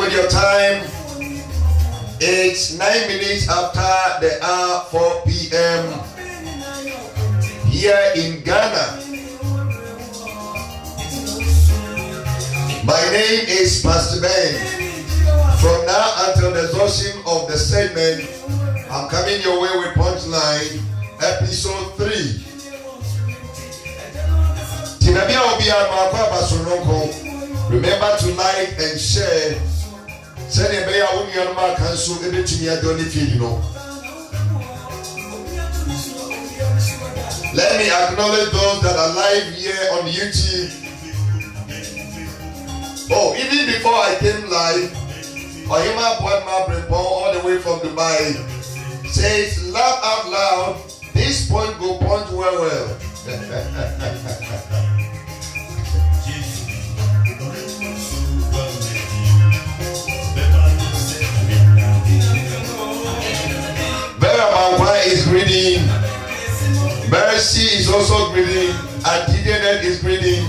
with your time. It's 9 minutes after the hour 4 p.m. here in Ghana. My name is Pastor Ben. From now until the exhaustion of the segment, I'm coming your way with Punchline, episode 3. Remember to like and share. Let me acknowledge those that are live here on YouTube. Oh, even before I came live, Ohima Boadma Brepon all the way from Dubai says, laugh out loud, this point go punch well. Vera Mangwa is greeting. Mercy is also greeting. Antidenet is greeting.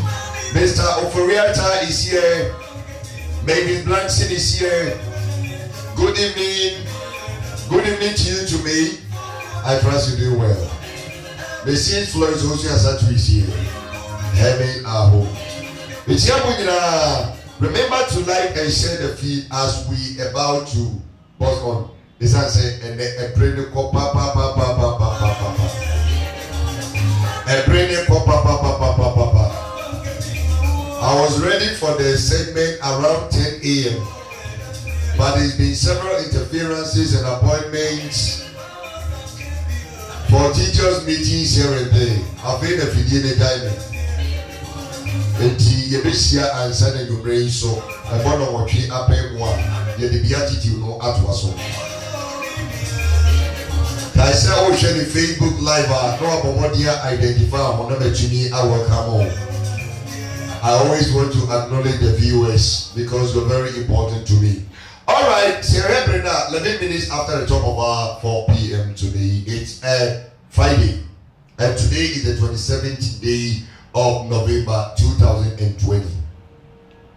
Mr. Oforiata is here. Mavis Blankson is here. Good evening. Good evening to you, to me. I trust you do well. Mrs. Flores also has a twist here. Heaven our home. Remember to like and share the feed as we about to pause on. This answer and a brain call papa. A brain call papa. I was ready for the segment around 10 a.m. But there's been several interferences and appointments for teachers' meetings here and there. I've been a video diamond. And you and sending your brain so I want to watch it up and one. Yet the beatitude no at was so. I said, oh, sharing Facebook Live. No, about identify on the Jimmy. I will come home. I always want to acknowledge the viewers because they're very important to me. All right, Sierra Brenda, 11 minutes after the top of our 4 p.m. today. It's Friday, and today is the 27th day of November 2020.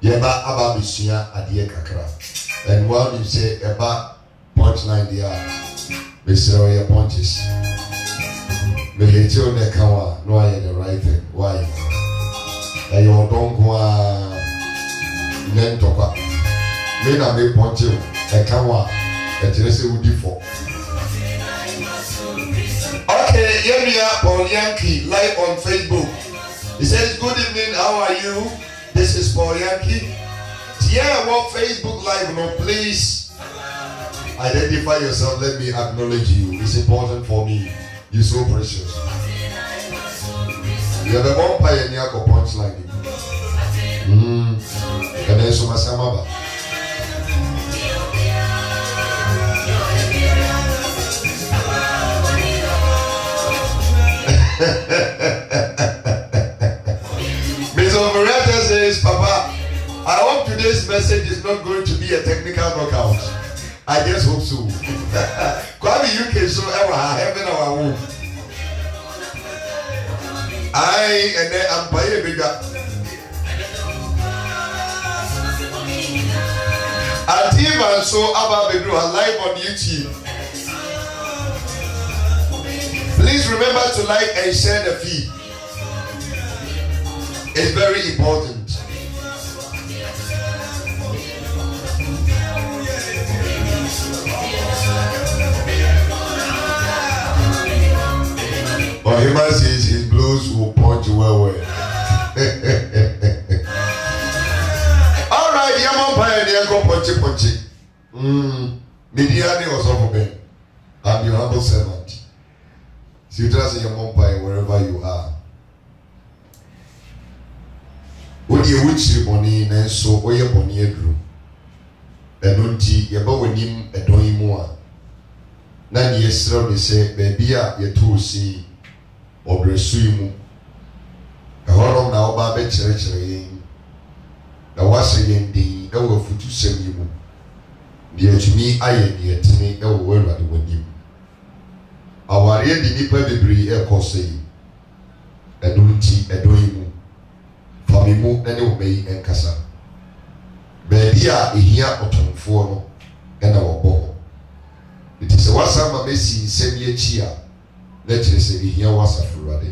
Yeba Abba Mishia Adia Kakra. And while you say about punchline, there, Mr. Oya Ponches. Me hate you on the kawa, no, I the right thing. Why? You don't go Nentoka. Men are made poncho, a kawa, that you say would for. Okay, here we are, Paul Yankee, live on Facebook. He says, good evening, how are you? This is Paul Yankee. Yeah, what Facebook Live, no, please identify yourself. Let me acknowledge you. It's important for me. You're so precious. You have a one pioneer for punchline. And then so much samaba. Mr. Operator says, Papa, I hope today's message is not going to be a technical knockout. I just hope so. Kwame UK so ever heaven our womb. And then I'm paying bigger. And even so, Abba Bedru are live on YouTube. Please remember to like and share the feed. It's very important. But he must say his blows will punch well. Alright, Yaman Pioneer go punchy. Mediani was over me. I'm your humble servant. So you trust in Yaman Pioneer wherever you are. When you wish money, and so or your bonny drew. And don't you about when him a doing more. Nan yesterday say, baby, you too see. Obresuimu. A horror now, Babet Church. The washing in the over for to send you. Dear to me, I am near to me, no word at the window. Our real nipper debris air corsay. A doing a doing. For me, move any way and cassa. Baby a ehia otomfo no ena wobo. It is a wasa ma mesi nsem ye chi a na kire se ehia wasa furade.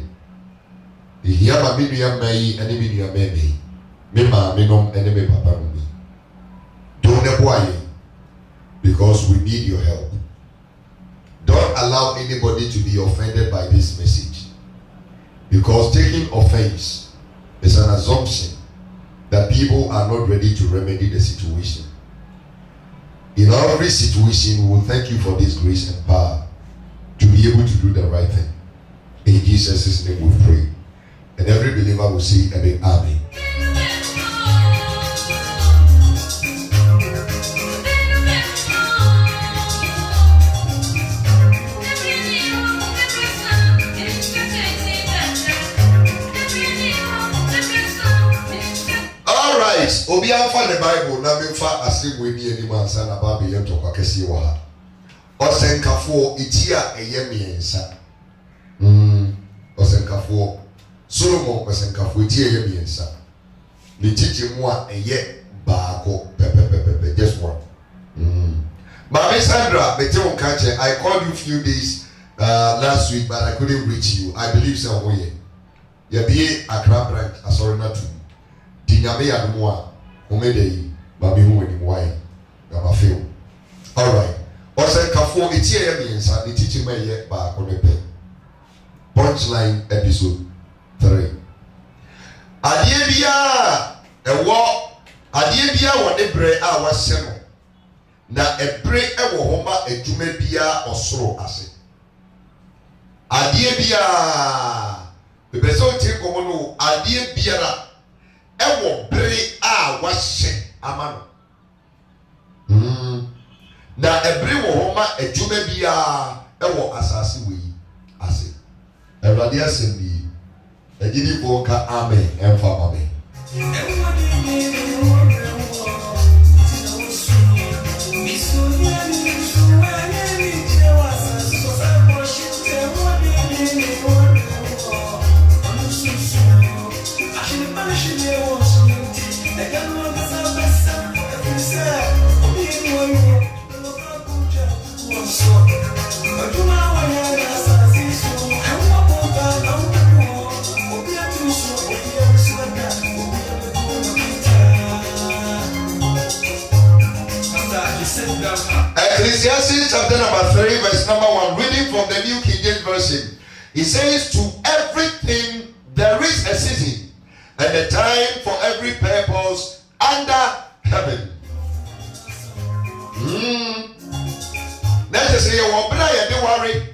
Ehia ma menua mai ene menua meme. Me ma menom ene me papa no mi. Don't eboye because we need your help. Don't allow anybody to be offended by this message. Because taking offense is an assumption that people are not ready to remedy the situation. In every situation, we will thank you for this grace and power to be able to do the right thing. In Jesus' name we pray. And every believer will say, Amen. Obi afa the Bible na memfa asebwe ni ani mansa na ba be yeto kwakese wo ha. Osenkafo itia eye miensa. Osenkafo Solomon osenkafo itia eye miensa. Ni titi mu a eye baako pepepepe just one. Mama Sandra, I called you few days last week but I couldn't reach you. I believe so we. Ya be Accra branch asori na tu. Dinyame ya mo Omedei, Babi why? Gama feel. Alright. Osenkafo itie ye miensa ni teaching me ye ba konepe. Punchline episode 3. Adie bia wo de bre a wase no. Na ebre ewo homa adwuma bia osoro ase. Adie bia bebeso tie komo no adie biara ewo bre a wahye amano na ebre wo homa adwuma bia ewo asase we ase Ewrade asem bi agidi ko ka amen emfa amen Ecclesiastes chapter number 3 verse number 1, reading from the New King James Version. It says, to everything there is a season and a time for every purpose under heaven. Let's say you want to worry.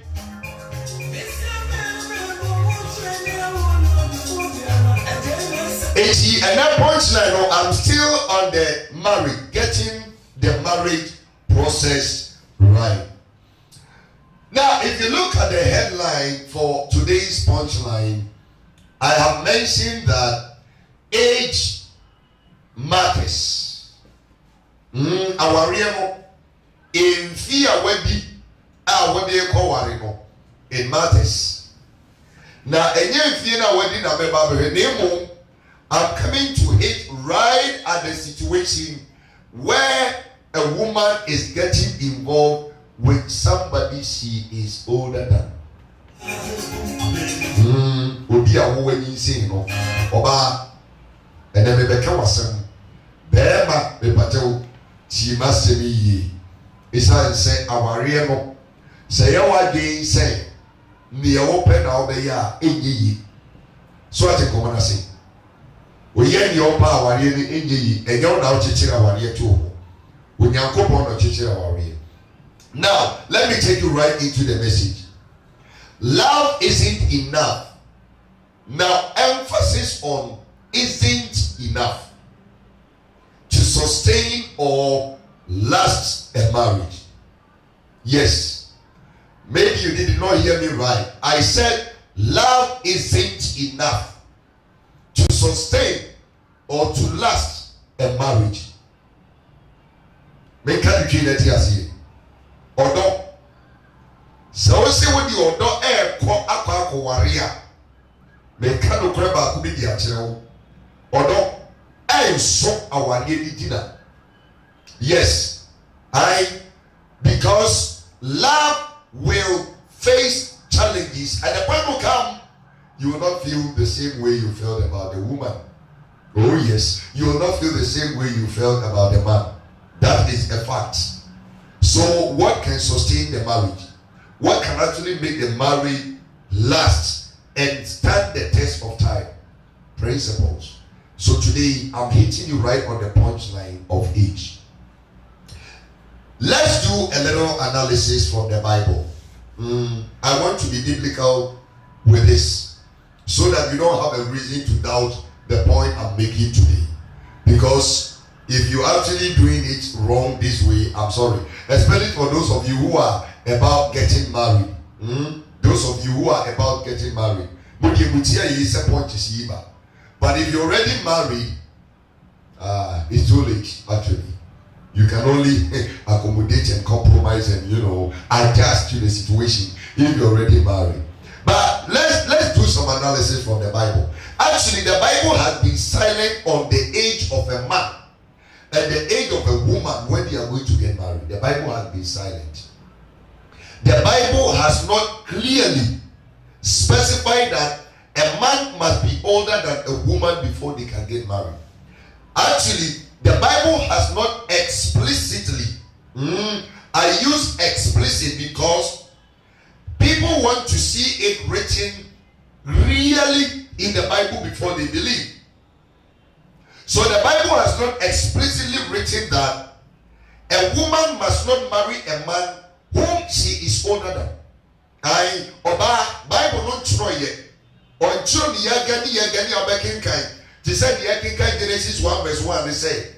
And that punchline, I'm still on the marriage, getting the marriage process right. Now, if you look at the headline for today's punchline, I have mentioned that age matters. Our real in fear webi what they call it matters. Now, I'm coming to hit right at the situation where a woman is getting involved with somebody she is older than. Obi a wo wani sin no oba ene me beka wasem bema me patew ti masemi yi isa nse aware no se ye wadwen se ne ye wo pe na obeya a enyi so ate komana se oye ni opa aware ni enyi yi enyo na o chechira aware to now, let me take you right into the message. Love isn't enough. Now, emphasis on isn't enough to sustain or last a marriage. Yes, maybe you did not hear me right. I said love isn't enough to sustain or to last a marriage. Make a trinity as ye. Odo. So say when you odo akwa warrior. Make no creba could be the actual. Odo so a warrior dina. Yes, because love will face challenges, and the point will come, you will not feel the same way you felt about the woman. Oh yes, you will not feel the same way you felt about the man. That is a fact. So what can sustain the marriage? What can actually make the marriage last and stand the test of time? Principles. So today I'm hitting you right on the punchline of age. Let's do a little analysis from the Bible. I want to be biblical with this so that you don't have a reason to doubt the point I'm making today. Because if you're actually doing it wrong this way, I'm sorry. Especially for those of you who are about getting married. Those of you who are about getting married. But if you're already married, it's too late actually. You can only accommodate and compromise and adjust to the situation if you're already married. But let's do some analysis from the Bible. Actually, the Bible has been silent on the age of a man and the age of a woman when they are going to get married. The Bible has been silent. The Bible has not clearly specified that a man must be older than a woman before they can get married. Actually, the Bible has not explicitly, I use explicit because people want to see it written really in the Bible before they believe. So the Bible has not explicitly written that a woman must not marry a man whom she is older than. Bible not try yet. On John Yagani Abakinkai, they said the Akinkai Genesis 1 verse 1, they say,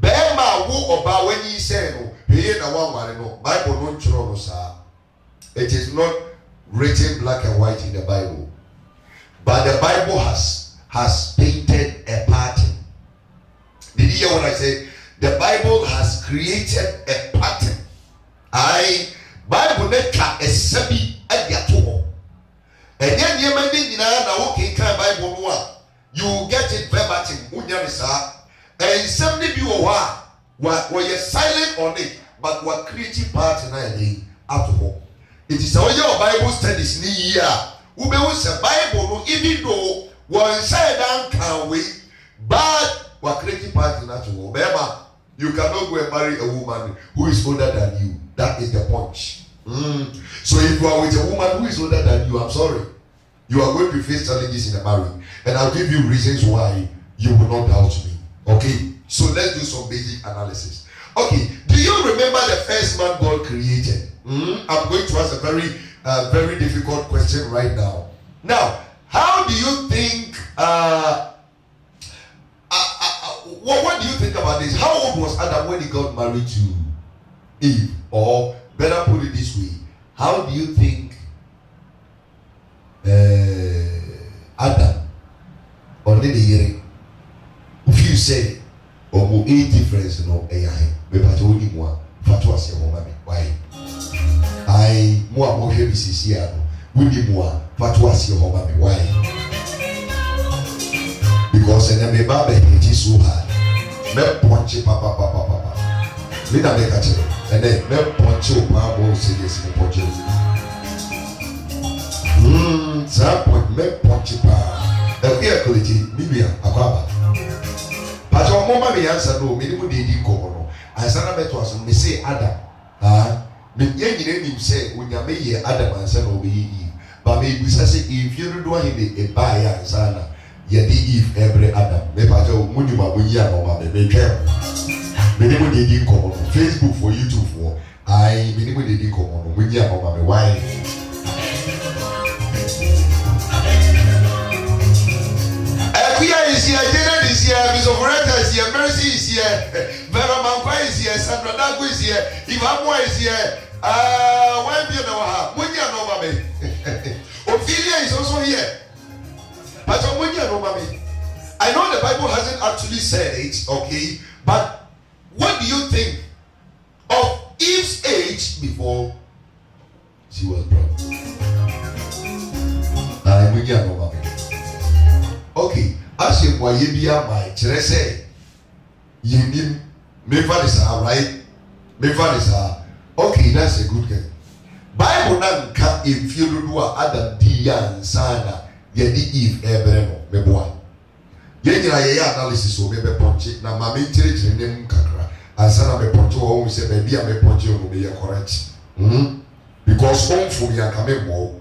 Bema wo oba when he say no, he na one no. Bible don't throw no sir. It is not written black and white in the Bible. But the Bible has painted a pattern. Did you hear what I said? The Bible has created a pattern. Bible neka esebi adiato. And then you may be na okay can Bible no you get it verbatim unya sa. And somebody be where you're silent on it, but what creative part in out of home. It is how your Bible studies ni year. Ube was a Bible no even though one side down can wait, but what creative part in that home. You cannot go and marry a woman who is older than you. That is the punch. So if you are with a woman who is older than you, I'm sorry, you are going to face challenges in the marriage, and I'll give you reasons why you will not doubt me. Okay, so let's do some basic analysis. Okay, do you remember the first man God created? I'm going to ask a very difficult question right now. Now, how do you think? What do you think about this? How old was Adam when he got married to Eve? Or better put it this way, how do you think Adam or the year? If you say, "Oh, age difference, no, but only one. Fatwa say, why? I more heavy CCR. We need more. Fatwa say, why? Because then me babe it is so hard. Me punch papa. Leader make a check. And then me punch papa say yes, me punch. Ça point me punch papa. The air quality, Biblia, Aquaba. But your mama may answer no, minimum de common. I said, I bet was me say Adam. Me yen him say, when you may Adam and son obey Eve. But maybe say, if you don't want him a buyer and son, yet Eve every Adam. Me pato, Munima, when you are no mamma, may care. Minimum de common. Facebook for YouTube for. Minimum de common. When you are no mamma, why? Is here, Janet is here, Miss Operetta is here, Mercy is here, Vera Manqua is here, Sandra Dago is here, Ivamwa is here, why do you know her? Munya no mame. Ophelia is also here. But Munya no mame. I know the Bible hasn't actually said it, okay, but what do you think of Eve's age before she was brought? Munya no mame. Okay. As you were my Teresa, you right? Okay, that's a good thing. Bible nanka if you do Adam Dian Sana Yedi Eve Ebreno Meboa. Yenya analysis will be ponchi na mami chiri name kakra asana me ponchi wo say baby a me ponchi no be correct. Because home from ya kame mo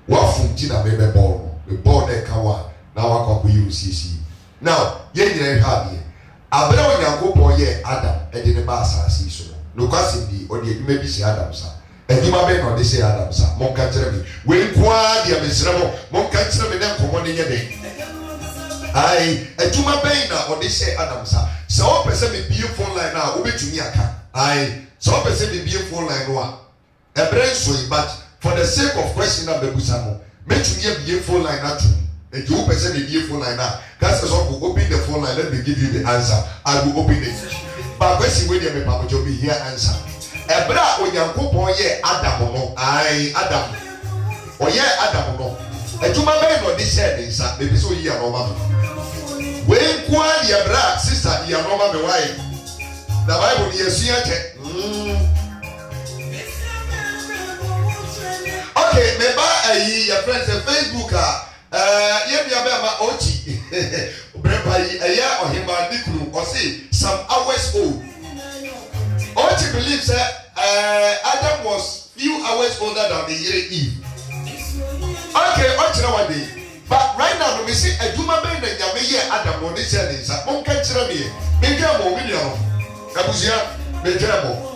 wa fum ti na me be ball no. The ball dey kawa na wa kwa you CC. Now yenya ha bi abere onyankopon ye Adam e de ne ba asase so. No kwase bi o de edwuma bi si Adam sa. Edwuma be no de si Adam sa. Mon ka kire mi. We kwa dia me sira mo. Mon ka kire mi na nkomo ne nye de. Ai edwuma be na o de si Adam sa. Se o pese me bie phone line na o betumi aka. Ai se o pese me bie phone line no a. Ebre so but for the sake of question na bebusa mo. Metumi bie phone line na tu. If you person the phone line now, that's the song will open the phone line. Let me give you the answer. I will open it. But question when you may Papa Joe be here answer. Ebra onyankopon ye Adam no. I Adam. O ye Adam no. Ejuma be no this share dey sa. Maybe so ye normal. When kwa ye bra sister ye normal me why. The Bible ye sua che. Okay, me ba your friends on Facebook Yebia Bema Ochi Brepa Aya or him by Nikru or say some hours old. Ochi believes that Adam was few hours older than the year Eve. Okay, Ochi one day. But right now, we see a Juma Ben and Yamaya Adam on this end. One can tell me, make a more million. Kabuzia, Betramo.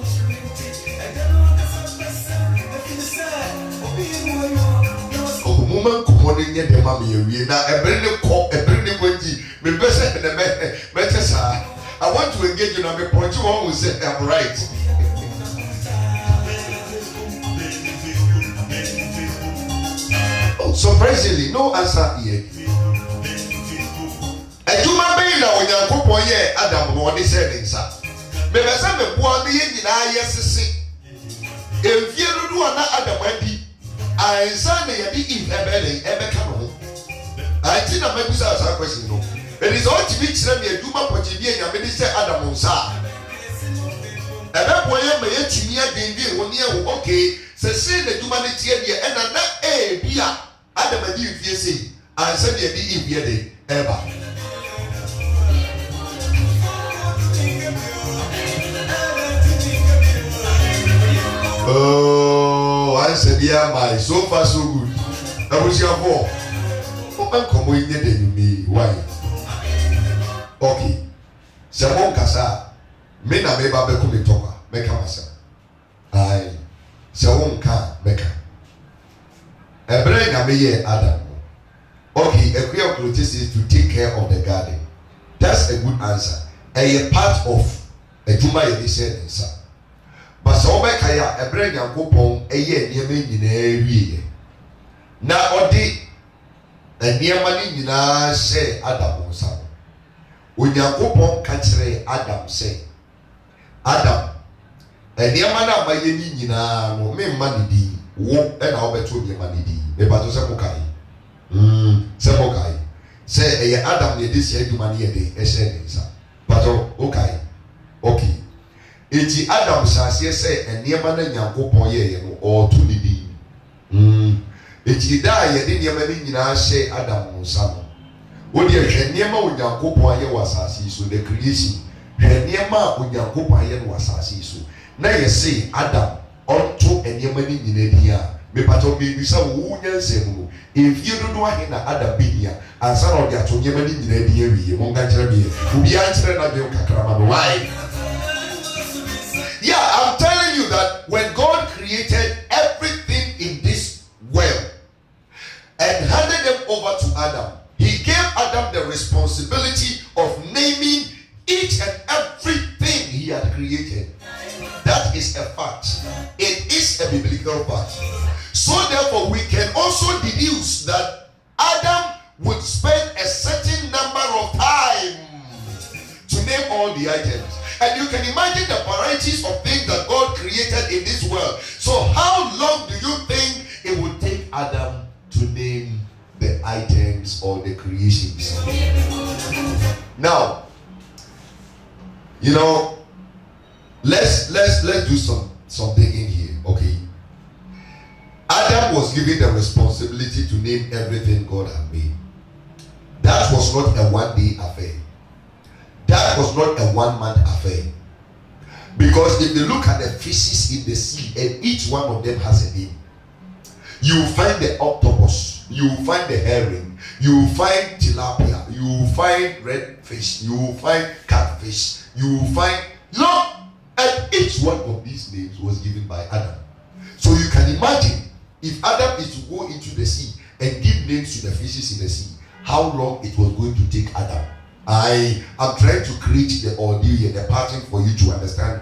Woman commoning yet the mammy, now a brand new cop, a brand new wendy, me better than a better, sir. I want to engage you on the point you always said I'm right. Oh, surprisingly, no answer yet. A human being now when you're couple, yeah, Adam, what they said inside. Maybe some of one the engine, yes, if you do not Adam, Wendy. I said they be in a come. I think I maybe ask a question. No, it is all to be said. Me do my potty and minister Adam Monsa. And that boy may yet to me again. When you okay, say the humanity and that a beer. Adam and you see. I said they be in beer ever. Oh, I said, yeah, my so far so good. That was your fault. Oh, come in there, me. Why? Okay. Samon Kasa, Mena Meba Bekumi Toka, Meka Masa. I Samon Ka Meka. A brain a me Adam. Okay, a clear protest is to take care of the garden. That's a good answer. A part of a Juma Edison, sir. But so make a brain and coupon a year near me in a year. Now, Odi, a near money in a say Adam son. When your coupon catch Adam say, Adam, a near man by any no me money di, walk and I'll bet you your money di, the battle Samukai. Samukai. Say a Adam, this year, you money a day, a say, but okay, okay. Eti Adam sase say enema na Nyankopon ye no or to didi. Eti da ye de enema ni nyina hye Adam nsa no. Wo de hwe enema o Nyankopon ye wasase so the creation. Hwe enema o Nyankopon ye no wasase so. Na ye say Adam onto enema ni nyina dia. Me pato be bisa wo nyanse mu. If you don't know na Adam be here, ansa na o de ato enema ni nyina dia wiye. Mo nka kire me. Obi a kire na de kakrama no why? Yeah, I'm telling you that when God created everything in this world and handed them over to Adam, he gave Adam the responsibility of naming each and everything he had created. That is a fact. It is a biblical fact. So therefore, we can also deduce that Adam would spend a certain number of time to name all the items. And you can imagine the varieties of things that God created in this world. So how long do you think it would take Adam to name the items or the creations? Now, you know, Let's do something in here, okay? Adam was given the responsibility to name everything God had made. That was not a one-day affair. That was not a one-month affair. Because if you look at the fishes in the sea, and each one of them has a name. You will find the octopus, you will find the herring, you will find tilapia, you will find redfish, you will find catfish, you will find, and each one of these names was given by Adam. So you can imagine if Adam is to go into the sea and give names to the fishes in the sea, how long it was going to take Adam. I am trying to create the ordeal and the pattern for you to understand.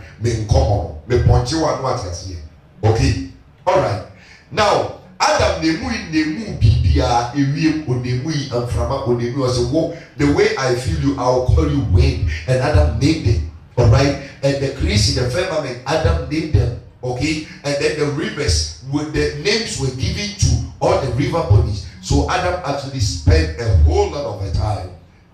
Okay, all right. Now, Adam nemu bibia ewiem onemu amframa onemu was the way I feel you, I'll call you wind, and Adam named it. All right, and the creation, the firmament, Adam named them. Okay, and then the rivers, with the names were given to all the river bodies. So Adam actually spent a whole lot of the time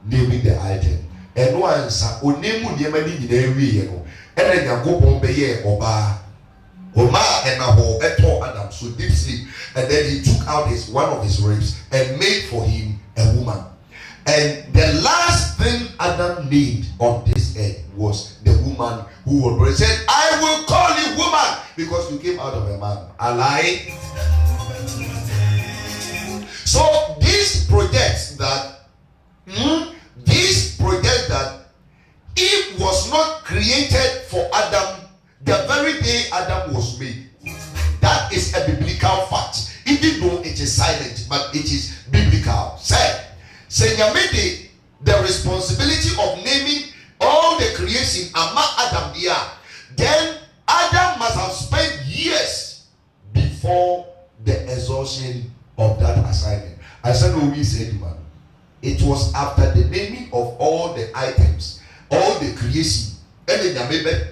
naming the item. And once onemu niamani nyina no, and then Yakobon beye oba and Nahor eto Adam, so deep sleep, and then he took out one of his ribs and made for him a woman. And the last thing Adam named on this earth was the woman who was said, I will call you woman because you came out of a man. A lie. So this projects that Eve was not created for Adam the very day Adam was made. That is a biblical fact. Even though it is silent, but it is biblical. Say Nyamede, the responsibility of naming all the creation among Adam there, then Adam must have spent years before the exhaustion of that assignment. I said, no, we said, man, it was after the naming of all the items, all the creation, and then Nyamede,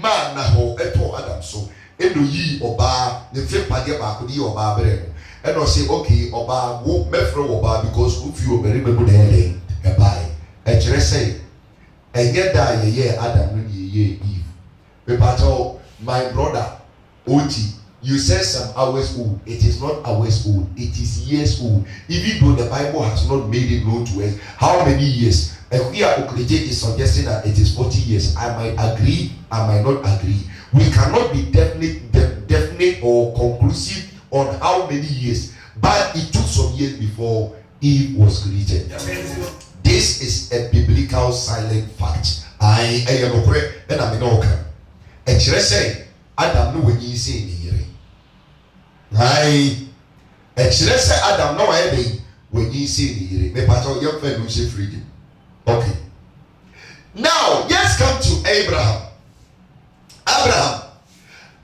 man na ho eto Adam so eno yi oba ne fe pade ba ko di oba bere no and I say okay oba wo mefro oba because if you very be good e buy e kire say enye da ye Adam no ye Eve be pato my brother Oti, you said some hours old. It is not hours old, it is years old. Even though the Bible has not made it known to us how many years. And we are is suggesting that it is 40 years. I might agree, I might not agree. We cannot be definite or conclusive on how many years, but it took some years before Eve was created. This is a biblical silent fact. I am correct, and I'm in okay. And should I say, Adam know when you say here. And should I say, Adam know when you say here. Me pato your friend who say freedom. Okay. Now, let's come to Abraham. Abraham,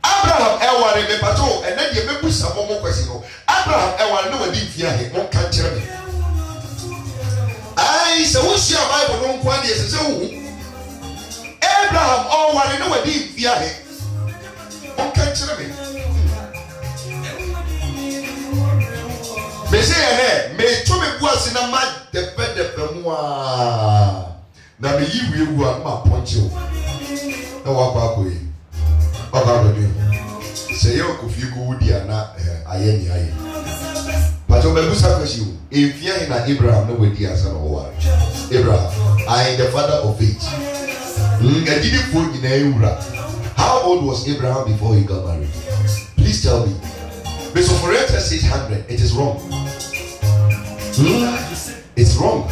Ewari me pato, and then you make some more question. Abraham, Ewari no di fia he, won kan kire me. Ai, se wo share Bible no kwa de se wo. Abraham, Ewari no di fia he. Won kan kire me. Me say me to me buase na ma de moi. Na me yi wu ma ponche o. Na wa kwa ko yi. Oga do ni. Say yo ko fi ko wudi ana aye ni aye. But o be busa question. Efia hin na Abraham no wedi asa no wa. Abraham, I am the father of faith. Ngadi fo nyina ewura. How old was Abraham before he got married? Please tell me. Mesophoretus says 100. It is wrong. It's wrong.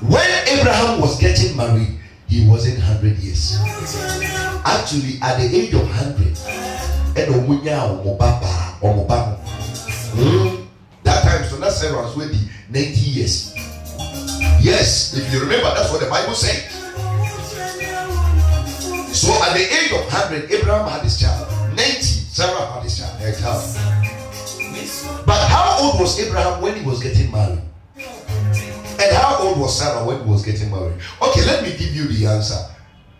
When Abraham was getting married, he wasn't 100 years. Actually, at the age of 100, that time, so that's Sarah was with 90 years. Yes, if you remember, that's what the Bible said. So at the age of 100, Abraham had his child. 90, Sarah had his child, her child. But how old was Abraham when he was getting married? And how old was Sarah when he was getting married? Okay, let me give you the answer.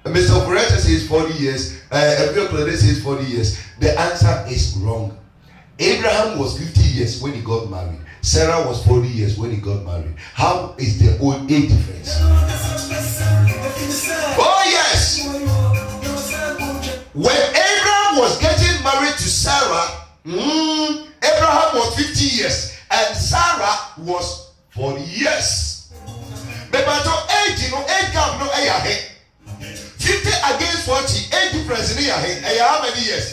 Mr. Operator says 40 years. Every Claude says 40 years. The answer is wrong. Abraham was 50 years when he got married. Sarah was 40 years when he got married. How is the old age difference? Oh yes. When Abraham was getting married to Sarah, Abraham was 50 years and Sarah was 40 years. But age, age gap no 50 against 40, age difference in here. How many years?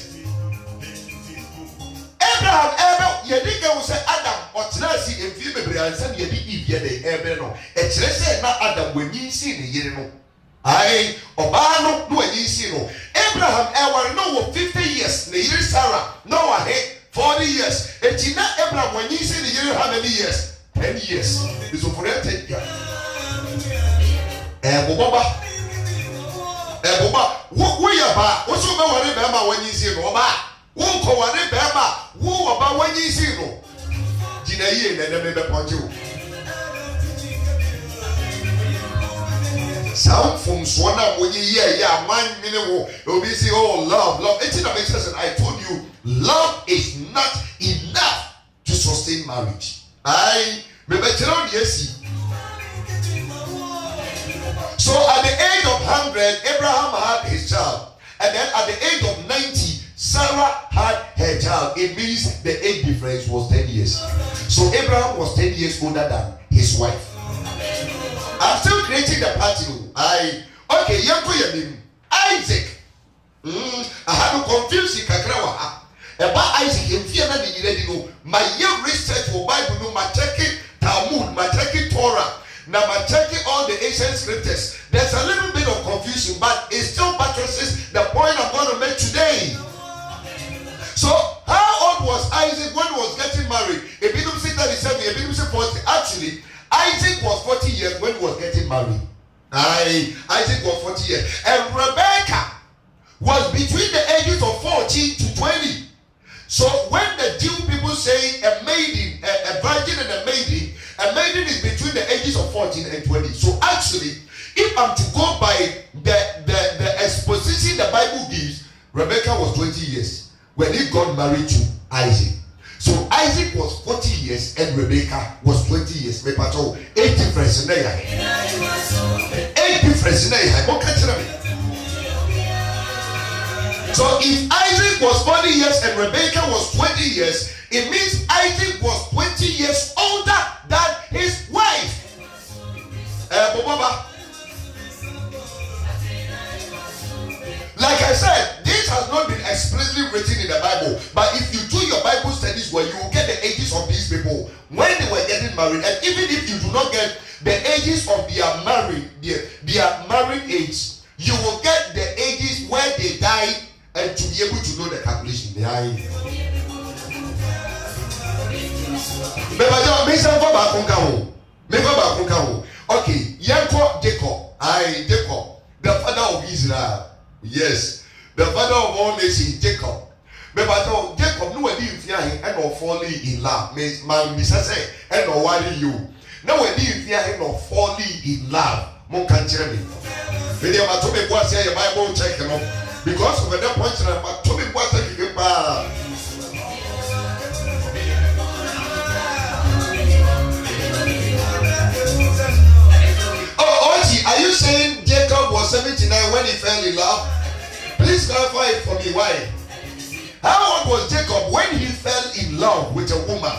Abraham, yedika will say Adam or Tenasi and Philip and send Yedi Eve Ebeno. It's say not Adam when you see the year. I Obano do when you see no. Abraham, I no 50 years, the year Sarah, no I 40 years. It's not Abraham when you see the year how many years? 10 years. It's over 10 years. Baba, we are back. What's your man when you see no back? Who call one Bama? Who about when you see no? Gina ye and never point you. Sound from Swana when you hear, yeah, 1 minute. You'll be saying, oh, love. It's in a message. I told you, love is not enough to sustain marriage. I remember yes. So at the age of 100, Abraham had his child. And then at the age of 90, Sarah had her child. It means the age difference was 10 years. So Abraham was 10 years older than his wife. I'm still creating the party. Okay, Isaac. I had to confuse you. About Isaac, in fear that you already know. My young research for Bible, no, my checking Talmud, my checking Torah. Now I'm checking all the ancient scriptures. There's a little bit of confusion, but it still buttresses the point I'm going to make today. So, how old was Isaac when he was getting married? Ebinom said 37, Ebinom said 40. Actually, Isaac was 40 years when he was getting married. Isaac was 40 years. And Rebecca was between the ages of 14 to 20. So, when the Jew people say a maiden, a virgin and a maiden is between the ages of 14 and 20. So, actually, if I'm to go by the exposition the Bible gives, Rebecca was 20 years when he got married to Isaac. So Isaac was 40 years and Rebecca was 20 years. Me pato 8 difference in there. 8 difference in there. What can you tell me? So if Isaac was 40 years and Rebecca was 20 years, it means Isaac was 20 years older than his wife. Like I said, this has not been explicitly written in the Bible. But if you do your Bible studies where you will get the ages of these people when they were getting married, and even if you do not get the ages of their married age, you will get the ages where they died and to be able to know the calculation. Okay, Jacob, the father of Israel. Yes, the father of all nations, Jacob. But Jacob knew he fear him and or falling in love. My Mrs. say and or worry you. Now when he fear him or falling in love, Mon can tell me. When you are to me, what's your Bible check because of that point, I'm to me what's a are you saying Jacob was 79 when he fell in love? Please clarify it for me. Why? How old was Jacob when he fell in love with a woman?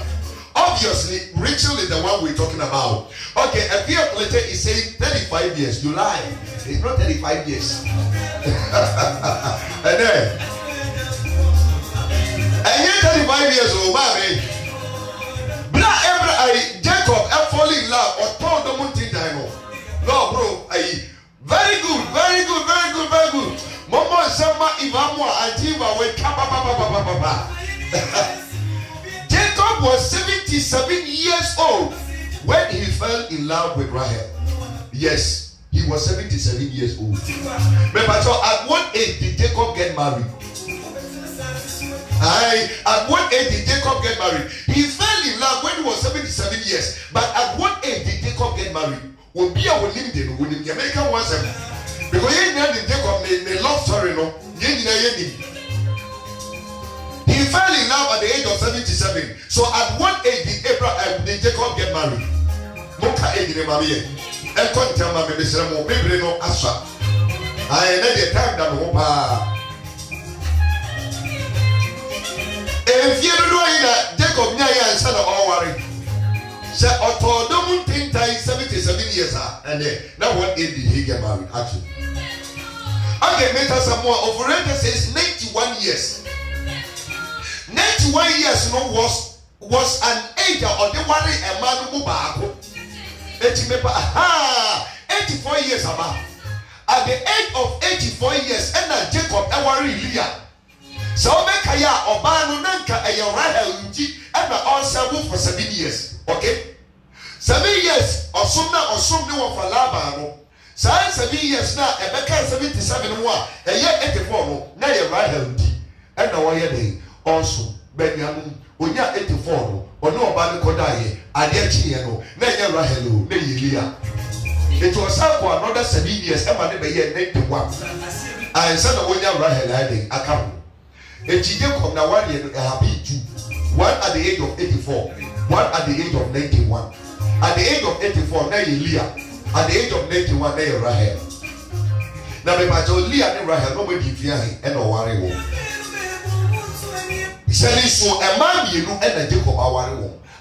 Obviously, Rachel is the one we're talking about. Okay, a few later is saying 35 years. You lie. It's not 35 years. And then, and you're 35 years old, mommy. Jacob falling in love or told the moon to no, bro, very good, very good, very good, very good. Momo Sama Ivamwa Ajiva went Jacob was 77 years old when he fell in love with Rahel. Yes, he was 77 years old. But so at what age did Jacob get married? At what age did Jacob get married? He fell in love when he was 77 years. But at what age did Jacob get married? Will be a William with the American was because you didn't take the love story, no. He fell in love at the age of 77. So at what age did Jacob get married? Moka age in Maria. And can't tell my baby, maybe no Asha. I know the time that Hopa. If you don't know Jacob Nyaya and son of all worry. So Otto don't think 77 years and now what age did he get married actually? Okay, make us some more. Operator says 91 years. 91 years was an age of the worry and man Mubako. 84 years about. At the age of 84 years, and Jacob worry Leah. So Mekaya Obano Nanka and Rahel and also for 7 years. Okay? 7 years or some new of a labano. 7 years now, a Becca 77 1, a year 84, now you're Rahel and the way day also Benjamin, when you're 84, or no about the Kodaye, and yet Chiano, now you're Rahel, Leah. It was up for another 7 years, and my year 91. I said, when you're Rahel, I come. And Jacob now 1 year happy too. One at the age of 84, one at the age of 91. At the age of 84, now you Leah. At the age of 91, now you Rahel. Now, if I told Leah and Rahel, nobody fear him and no worry. Selling so a man you know and a Jacob our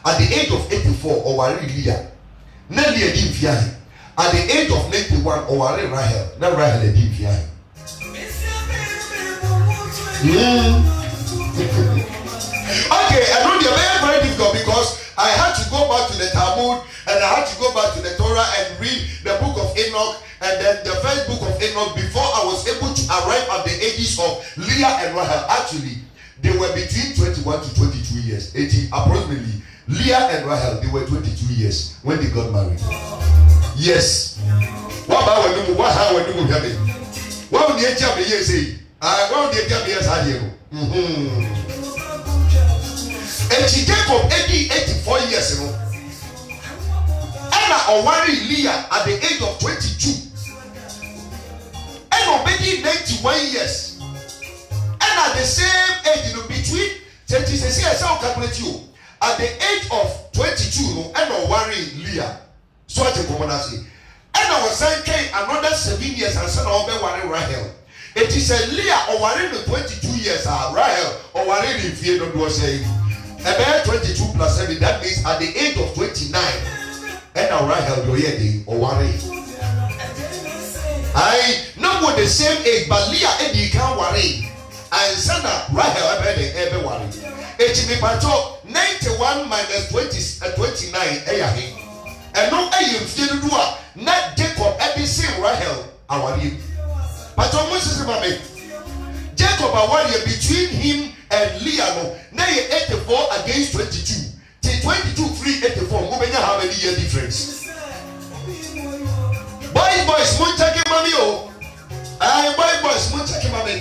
at the age of 84, or worry Leah. Now Leah didn't fear him. At the age of 91, or worry Rahel. Now Rahel didn't fear him. Okay, I know they're very, very difficult because I had to go back to the Talmud and I had to go back to the Torah and read the book of Enoch and then the first book of Enoch before I was able to arrive at the ages of Leah and Rahel. Actually, they were between 21 to 22 years. 80, approximately. Leah and Rahel, they were 22 years when they got married. Yes. What about when you hear me? What would you tell me? Yes, say. What would you tell me? Yes, I hear. And she Jacob 84 years ago. Anna Owari Leah at the age of 22. And already 91 years. And at the same age, between 36 years, I'll calculate you. At the age of 22, and Owari Leah. So I take say. And I was saying another 7 years and son of Rahel. It is a Leah Owari the 22 years, Rahel Owari the fear don't was saying. About 22 plus 7, that means at the age of 29, and now Rahel Doyedi or worry. I know what the same age, but Leah and you can't worry. And Sana Rahel ever worry. It's me pato 91 minus 29, and no aim still do not Jacob at the same Rahel, our you. But almost as Jacob, a warrior between him and Leah, now 84 against 22. Till 22, 3, 84. Moving how many year difference? Boys, Munchaki Mammy. Boys, Munchaki Mammy.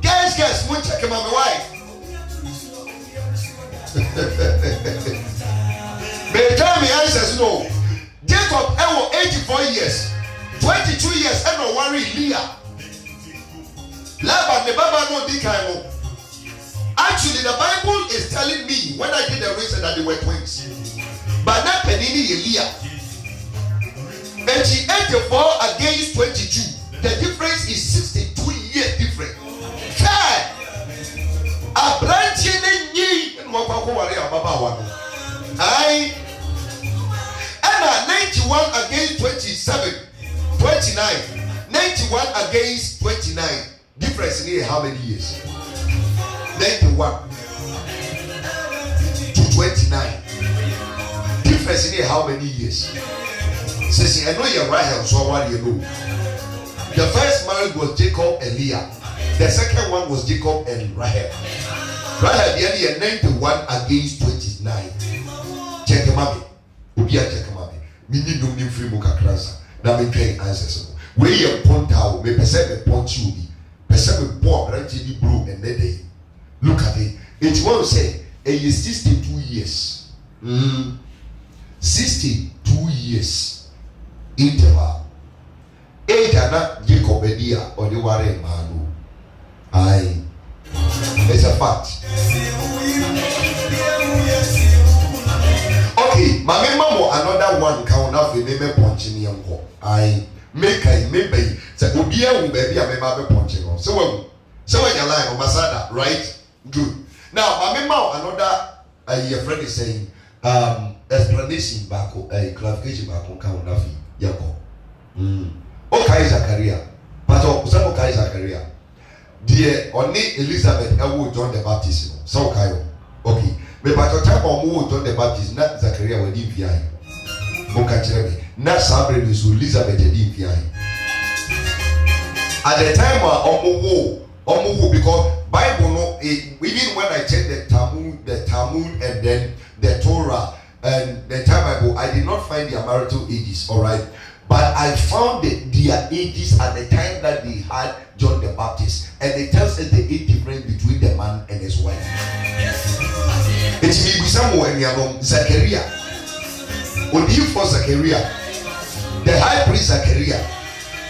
Guys, Munchaki Mammy. Why? They tell me answers no. Jacob, 84 years, 22 years, and no worry, Leah. Laban, the Baba no dikaimo. Actually, the Bible is telling me when I did the research that they were twins. But that Penini Leah. And she 84 against 22. The difference is 62 years different. A branch in the knee and and 91 against 27, 29, 91 against 29. Difference in here how many years? 91 to 29. Difference in here how many years? Says I know you're Rahel, so what do you know? The first marriage was Jacob and Leah. The second one was Jacob and Rahel. Rahel the year 91 against 29. Check him out. Ubia check him out. Mini no nim free muka krasa. Na me train answers. We ye point out, me pese me point you. Pese me bo branch di blue and day. Look at it. It won't say a 62 years. 62 years. Interval. Age ana Jacob Edia or the Warren Manu. Aye. It's a fact. Okay, my memo another one count off the name punching young. I make a maybe Say Obia will baby a member punching on. So when you're lying on Masada, right? Good. Now, I remember another your friend is saying explanation back a clarification back on count Nafi Yako. Okay, Zachariah. But some okay, Zachariah. Dear, only Elizabeth Ewo John the Baptist. So okay. But by the time of John the Baptist, not Zachariah will leave here. Okay, not Sabrina is Elizabeth leave here. At the time of because Bible no even when I check the Talmud and then the Torah and the Bible, I did not find their marital ages, all right, but I found their ages at the time that they had John the Baptist, and it tells us the age difference between the man and his wife. It's me somewhere in Zachariah, when you for Zachariah, the high priest Zachariah,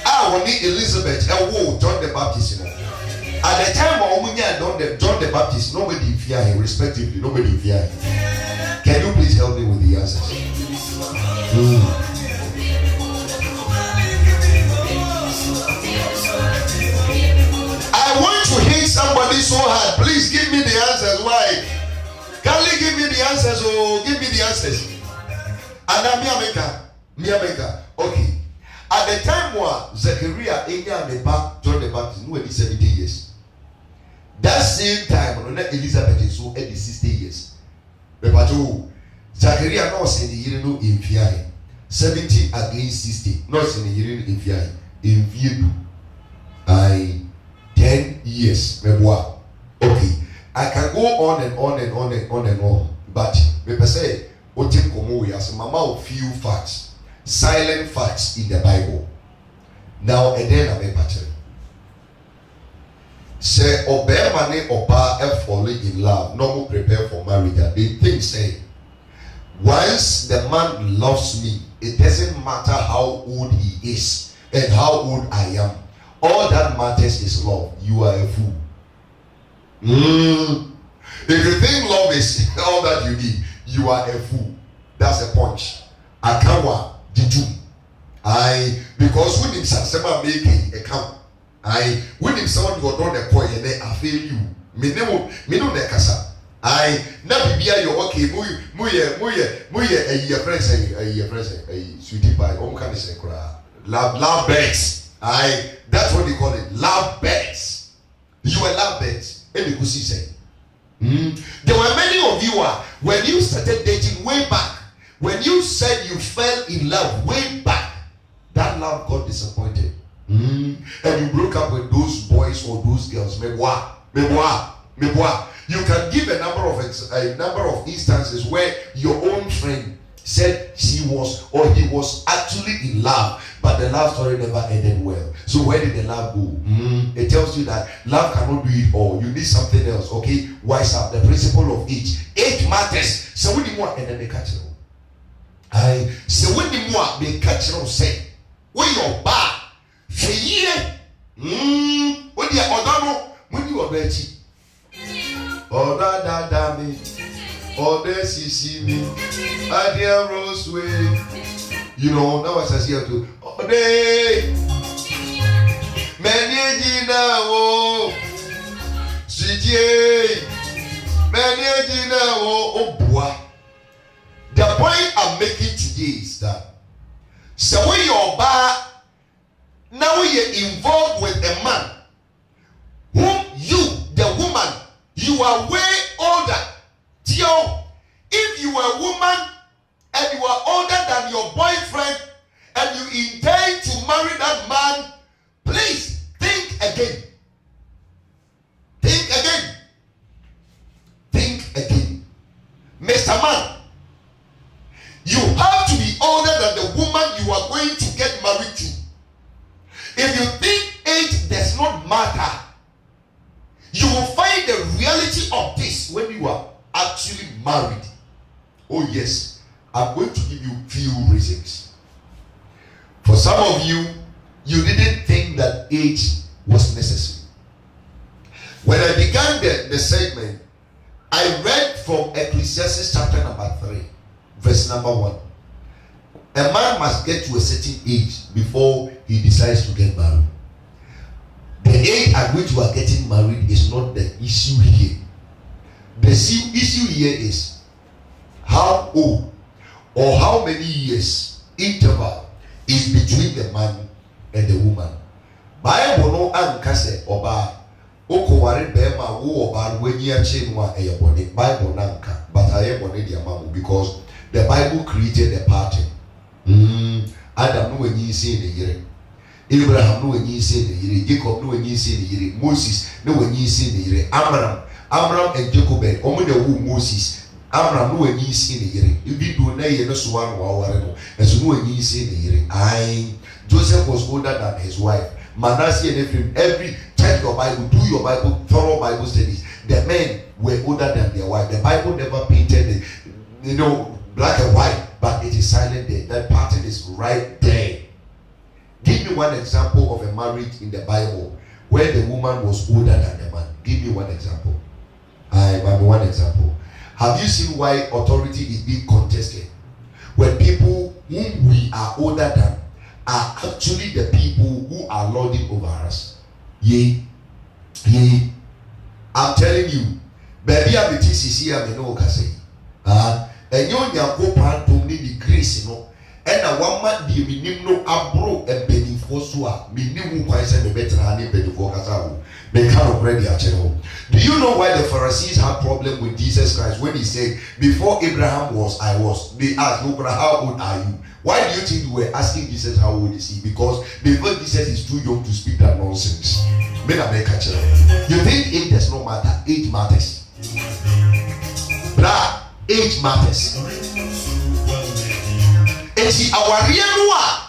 I will need Elizabeth and John the Baptist, you know. At the time of John the Baptist, nobody fear him, respectively, nobody fear him. Can you please help me with the answers? I want to hit somebody so hard. Please give me the answers. Why? Can you give me the answers or give me the answers? And I'm Miameka. Okay. At the time when Zechariah and John the Baptist, no, 70 years. That same time, when Elizabeth is so 60 years. But Zechariah not saying the year no in fear. 70 against 60. Not saying the year in fear. In fear, I 10 years. Okay. I can go on and on and on and on and on. But me say, what take komo as mama few facts. Silent facts in the Bible. Now, and then I'm a pattern. Say, Obey money or bar falling in love, no more prepare for marriage. They think, say, once the man loves me, it doesn't matter how old he is and how old I am. All that matters is love. You are a fool. If you think love is all that you need, you are a fool. That's a punch. Akawa. Because when him Sasema making a camp, when him someone got on the point and then I fail you. Me no ne kasa. Na bibia you okay, muye a year friends, sweetie pie, can say love birds. That's what they call it, love birds. You are love birds. And you could see say. There were many of you when you started dating way back. When you said you fell in love way back, that love got disappointed. And you broke up with those boys or those girls. You can give a number of instances where your own friend said she was or he was actually in love, but the love story never ended well. So where did the love go? It tells you that love cannot do it all. You need something else. Okay, wise up. The principle of age. Age matters. So when you want, and then they catch it. So when you want, they catch it. Say, when you're bad, for year, when you are when you are ready. Oh, da me. Oh, there see me. I dear Roseway. You know, that was as here to. Oh, day. Many now. CJ. Many now. Oh, boy. The point I'm making today is that so when you're bad, now you're involved with a man whom you, the woman, you are way older. Tio, if you are a woman and you are older than your boyfriend and you intend to marry that man, please think again. Think again. Think again. Mr. Man, you have to be older than the woman you are going to get married to. If you think age does not matter, you will find the reality of this when you are actually married. Oh yes, I'm going to give you few reasons. For some of you, you didn't think that age was necessary. When I began the segment, I read from Ecclesiastes chapter number 3. Verse number 1. A man must get to a certain age before he decides to get married. The age at which you are getting married is not the issue here. The issue here is how old or how many years interval is between the man and the woman. Bible no anka se oba okoware bema wo oba wenyi ache no a eyebone. Bible nanka but ayebone dia mamu because the Bible created a pattern. Adam no wenyi isi ne yire. Abraham no wenyi isi ne yire. Jacob no wenyi isi ne yire. Moses no wenyi isi ne yire. Abraham and Jacob omo de wo Moses. Abraham no wenyi isi ne yire. Ibi do na ye no so wan wa ware no. Eso no wenyi isi ne yire. Joseph was older than his wife. Manasseh and Ephraim, check your Bible, do your Bible, thorough Bible studies. The men were older than their wife. The Bible never painted it, black and white, but it is silent there. That pattern is right there. Give me one example of a marriage in the Bible where the woman was older than the man. Give me one example. One example. Have you seen why authority is being contested? When people whom we are older than are actually the people who are lording over us. I'm telling you, baby, I'm TCC, I'm no Cassie. And you go pan to me the grace, and a woman be minimum no abro and penny for sua, minimum quite a better honey penny for Casao. They can't already at home. Do you know why the Pharisees had problem with Jesus Christ when he said, before Abraham was, I was? They asked, look, how old are you? Why do you think you were asking Jesus how old is he? Because they thought Jesus is too young to speak that nonsense. You think age does not matter? Age matters. Blah, age matters. And see, our real one,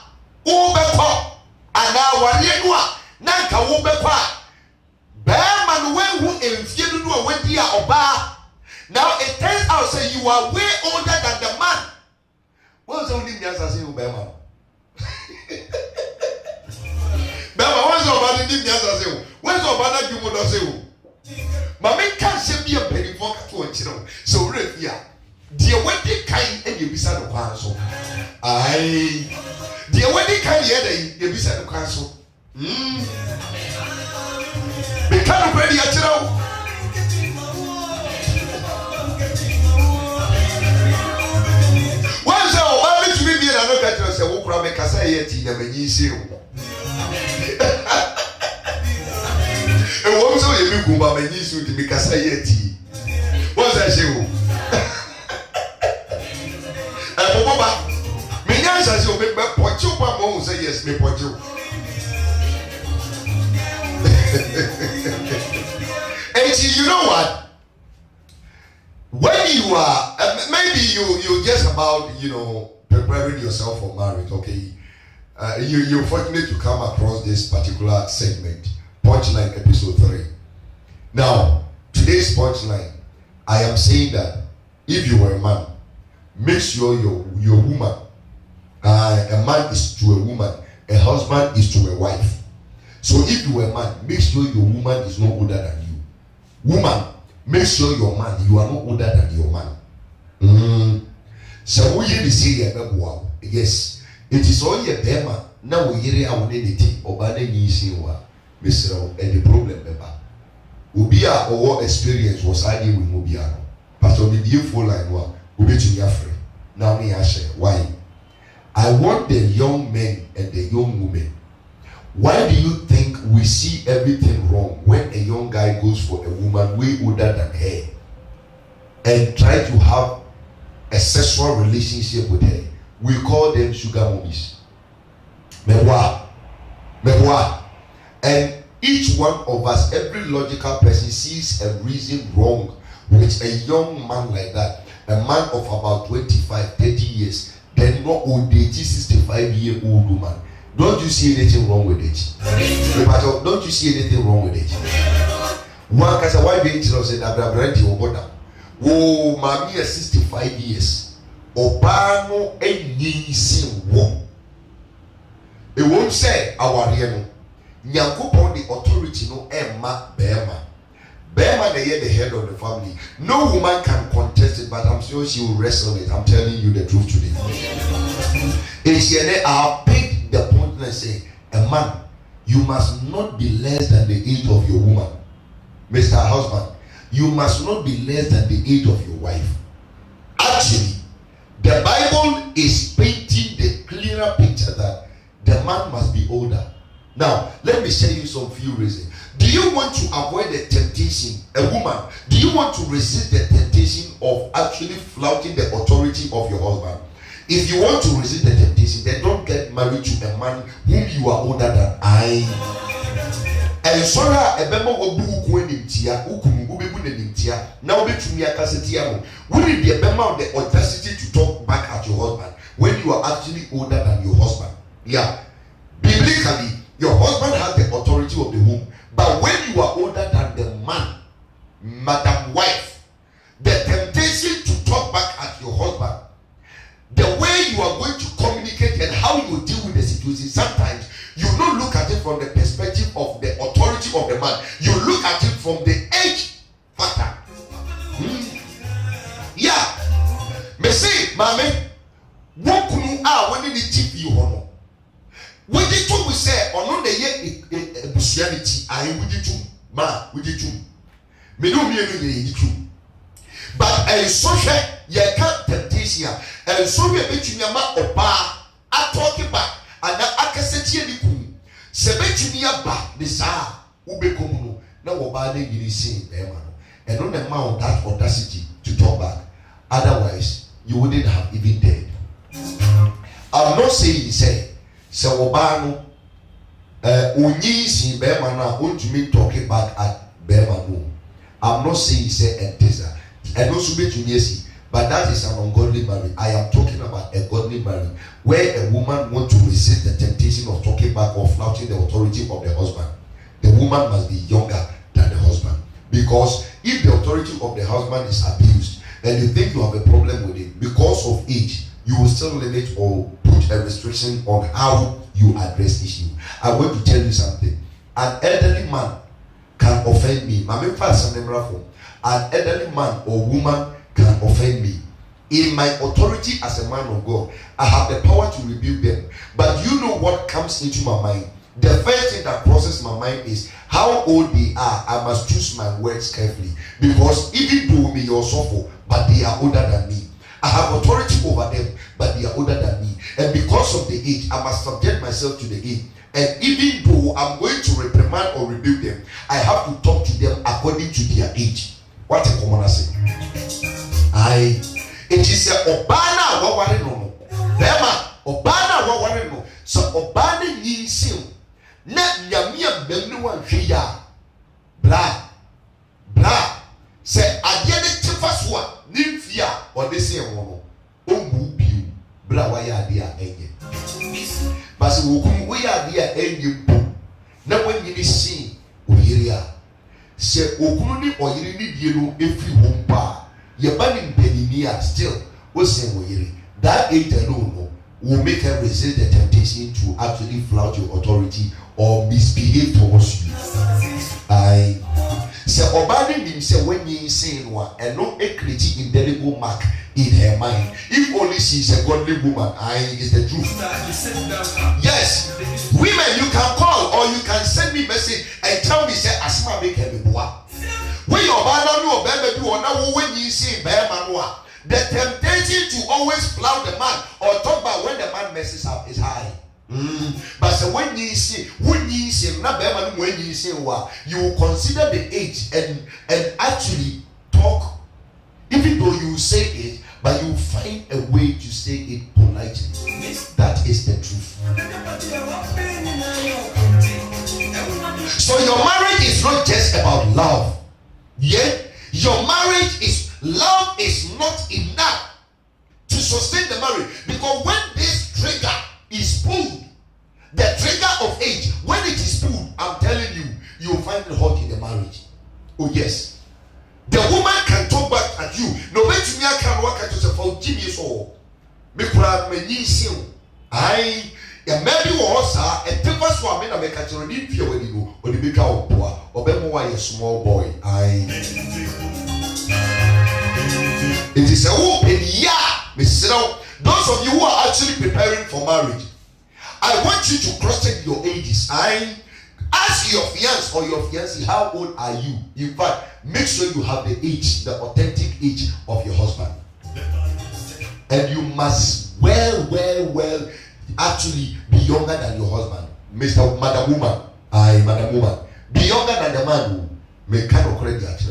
and our real one, Nanka Wobekwa. Bearman, when who if you do a wedia or bar. Now it turns out, say you are way older than the man. What's only me as I say, Bearman? Bearman, what's your body? Give me as I say, where's your body? You would say, Mamma can't say be a penny for a channel. So, yeah, dear, what they kind and you beside the council. Aye, dear, what they kind here, they beside the council. They can't ready at all. Once I want to be a look at yourself, who can make a say it in a many. And once you be good, I need you to make a say it. What's I say? And Boba, Minas as you make my point, you won't say yes, me point you. And you know what? When you are maybe you just about preparing yourself for marriage, okay? You're fortunate to come across this particular segment, punchline episode 3. Now, today's punchline, I am saying that if you are a man, make sure your woman, a man is to a woman, a husband is to a wife. So if you are a man, make sure your woman is not older than you. Woman, make sure your man, you are not older than your man. So we hear the say yes, it is all your bema. Now we hear our identity or bad wa Mr. And the problem member. Ubia or experience was hiding with Mubiano. Pastor the beautiful line one, Ubi to Yafre. Now me share why? I want the young men and the young women. Why do you think we see everything wrong when a young guy goes for a woman way older than her and try to have a sexual relationship with her? We call them sugar mummies. Mewa. And each one of us, every logical person sees a reason wrong with a young man like that. A man of about 25, 30 years, then not old 65-year-old woman. Don't you see anything wrong with it? Don't you see anything wrong with it? One can say, why do you say that I'm ready to go down? Oh, mommy is 65 years. Obano any sin wo. It won't say our real. Nyankopon the authority no Emma Bema. Bema the head of the family. No woman can contest it, but I'm sure she will wrestle it. I'm telling you the truth today. It's here I have picked the point and say, a man, you must not be less than the age of your woman. Mr. Husband, you must not be less than the age of your wife. Actually, the Bible is painting the clearer picture that the man must be older. Now, let me share you some few reasons. Do you want to avoid the temptation, a woman? Do you want to resist the temptation of actually flouting the authority of your husband? If you want to resist the temptation, then don't get married to a man whom you are older than I. And sorry, a member of Bukuentia, Ukumu, now be to me a cassetiano. Will it be a member of the audacity to talk back at your husband when you are actually older than your husband? Yeah. Biblically, your husband has the authority of the home. But when you are older than the man, madam wife, the temptation to talk back at your husband, the way you are going to communicate and how you deal with the situation, sometimes you don't look at it from the perspective of the authority of the man. You look at it from the age factor. Yeah. Me say, mame, what kunu when did it tip you hono? What did you say on the year Christianity? I would you too, ma, would you too? Me no me any true. But a social ye can't temptation, and so we bet you ma oba a talking back, and I can set you the cool. Sebet me a back, the sa, ube comuno, now oba de you see, and on the amount that audacity to talk back. Otherwise, you wouldn't have even dared. I'm not saying he said. So obano unyisi bema na untumi talking back at bema no. I'm not saying he said entesa. And also be to but that is an ungodly marriage. I am talking about a godly marriage where a woman wants to resist the temptation of talking back or flouting the authority of the husband. The woman must be younger than the husband, because if the authority of the husband is abused and you think you have a problem with it because of age, you will still limit or put a restriction on how you address issue. I want to tell you something. An elderly man can offend me. An elderly man or woman can offend me. In my authority as a man of God, I have the power to rebuke them. But you know what comes into my mind? The first thing that crosses my mind is how old they are. I must choose my words carefully, because even though me or suffer, but they are older than me. I have authority over them, but they are older than me. And because of the age, I must subject myself to the age. And even though I'm going to reprimand or rebuke them, I have to talk to them according to their age. What a common say. It is a obana wawari no. Bema obana wawari no. So obana yinsim. Na nyamia bemni wan hweya. Bla. Say adie de tefaswa nimfia or de say wono. Ombu biu. Bla wa ya ade a enye. Basi wokum we ya ade a enye mpo. Na wanyini sin oyiri a. Se okunu ni oyiri ni die no efi hompa. Ye bani mpenini a still o say oyiri. That age alone will make her resist the temptation to actually flout your authority or misbehave towards you. Say obani nim say when you say no and no a create indelible mark in her mind. If only she is a godly woman, is the truth. Yes, women, you can call or you can send me message and tell me say asma make her be boa. When your banana no baby do or now when you say bear the temptation to always flout the man or talk about when the man messes up is high. But so when you say not when you say you will consider the age and actually talk, even though you say it, but you find a way to say it politely. That is the truth. So your marriage is not just about love. Yet your marriage is love is not enough to sustain the marriage, because when this trigger is pulled, the trigger of age, when it is pulled, I'm telling you, you will find it hot in the marriage. Oh yes, the woman can talk back at you. No way to me, I can work at yourself. Give me so. Me kura me ni sim. I maybe was a difference for me. I make a children in fear when you go or the big cow or be more a small boy. It is a open yeah. Those of you who are actually preparing for marriage, I want you to cross check your ages. Ask your fiancé or your fiancée, how old are you? In fact, make sure you have the age, the authentic age of your husband. And you must well actually be younger than your husband. Madam woman, Madam woman, be younger than the man who may kind of correct that.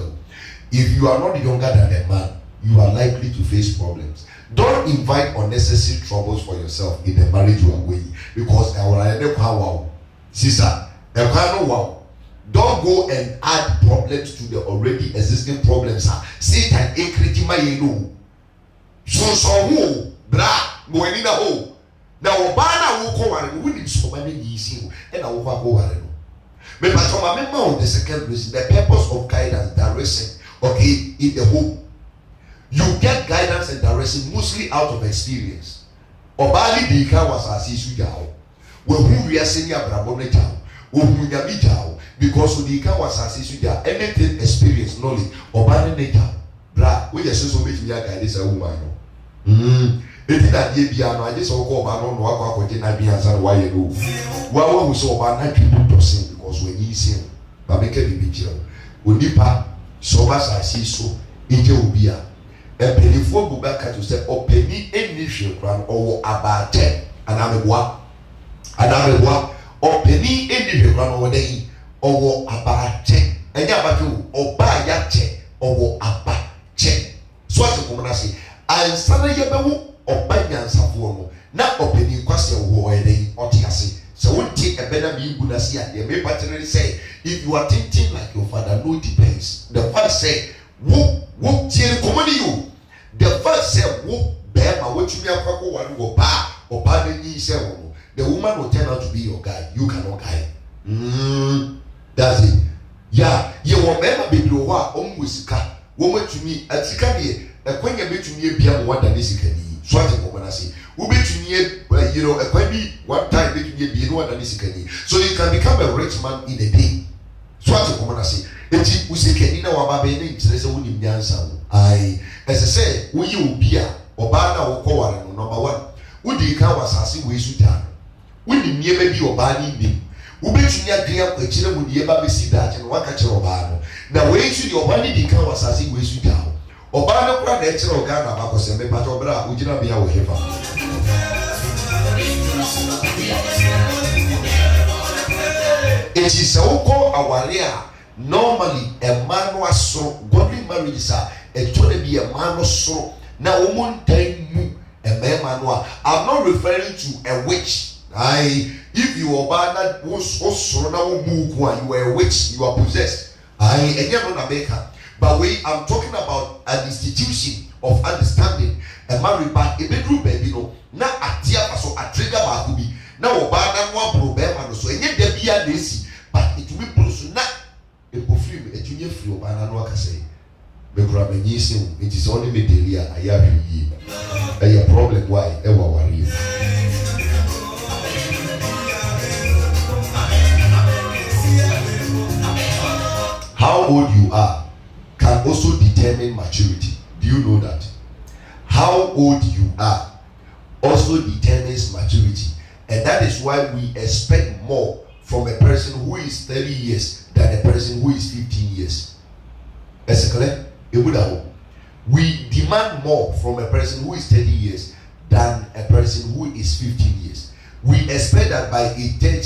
If you are not younger than the man, you are likely to face problems. Don't invite unnecessary troubles for yourself in the marriage you are going, because sister, don't go and add problems to the already existing problems. Satan so who bra go any na ho na obana wo ko ware we need so many years and na wo ko ware no me pa so ma me ma the second reason, the purpose of guidance, direction, okay, in the home. You get guidance and direction mostly out of experience. Obali di kan was asisu jao we hu wi aseni abrabo ne jao wo hu nyami jao, because di kan was asisu jao anything experience knowledge obali ne jao bra we just so make me guide this woman no eti na die bia no aje so ko ba no no akwa je na bia san wa ye no wa hu so ba na twi to sin, because we yi sin ba make bi kira onipa so ba sa si so ije obi a epelifo bu ba ka to say openi eni hwe kran owo abate anameboa openi eni hwe kran owo dai owo abate enya abate oba ya che owo abache so atekomna se ansana yebewu obanyansafo no na openi kwase wo eden otiase so wonti ebena bi guna se ade me partner say if you are thinking like your father, no depends. The first say wo tiere komani you, the first say wo bema what you me akwako wan go ba oba na nyi say wo, the woman will turn out to be your guy, you cannot guide. That's it. Yeah, you wo bema be do wa omwusika wo matumi atika de ekwanya betumi ebia mo wada ne sikani so ate ko na say wo betumi ekwani one time betumi ebia no wada ne sikani, so you can become a rich man in a day. So ate ko na say enti usikani na wa ba be ne ntire se woni nyansa wo ai ese say wo yi obi a oba na wo ko ware no number 1 wo di ka wasase wo esu ta wo ni niema bi oba ni nim wo betumi adua akire mu niema be si da che no waka kire oba no na wo esu di oba ni di ka wasase wo esu ta oba no kura na ekire oga na ba ko se me pata obra ugina bia wo hefa. It is so called aware a normally a man was so godly marriages are a to be a man was so now woman time mu a man no. I'm not referring to a witch. If you are bad was so now you are a witch, you are possessed. Again on America. But I'm talking about an institution of understanding. A married back a bedroom baby no na atia so a trigger back be now obana one problem and so any debia desi, but it will be produce na a free a junior free obana no aka say me kura me nyisim, it is only me delia aya yi a problem why e wa worry. How old you are can also determine maturity. Do you know that? How old you are also determines maturity, and that is why we expect more from a person who is 30 years than a person who is 15 years. We demand more from a person who is 30 years than a person who is 15 years. We expect that by age 30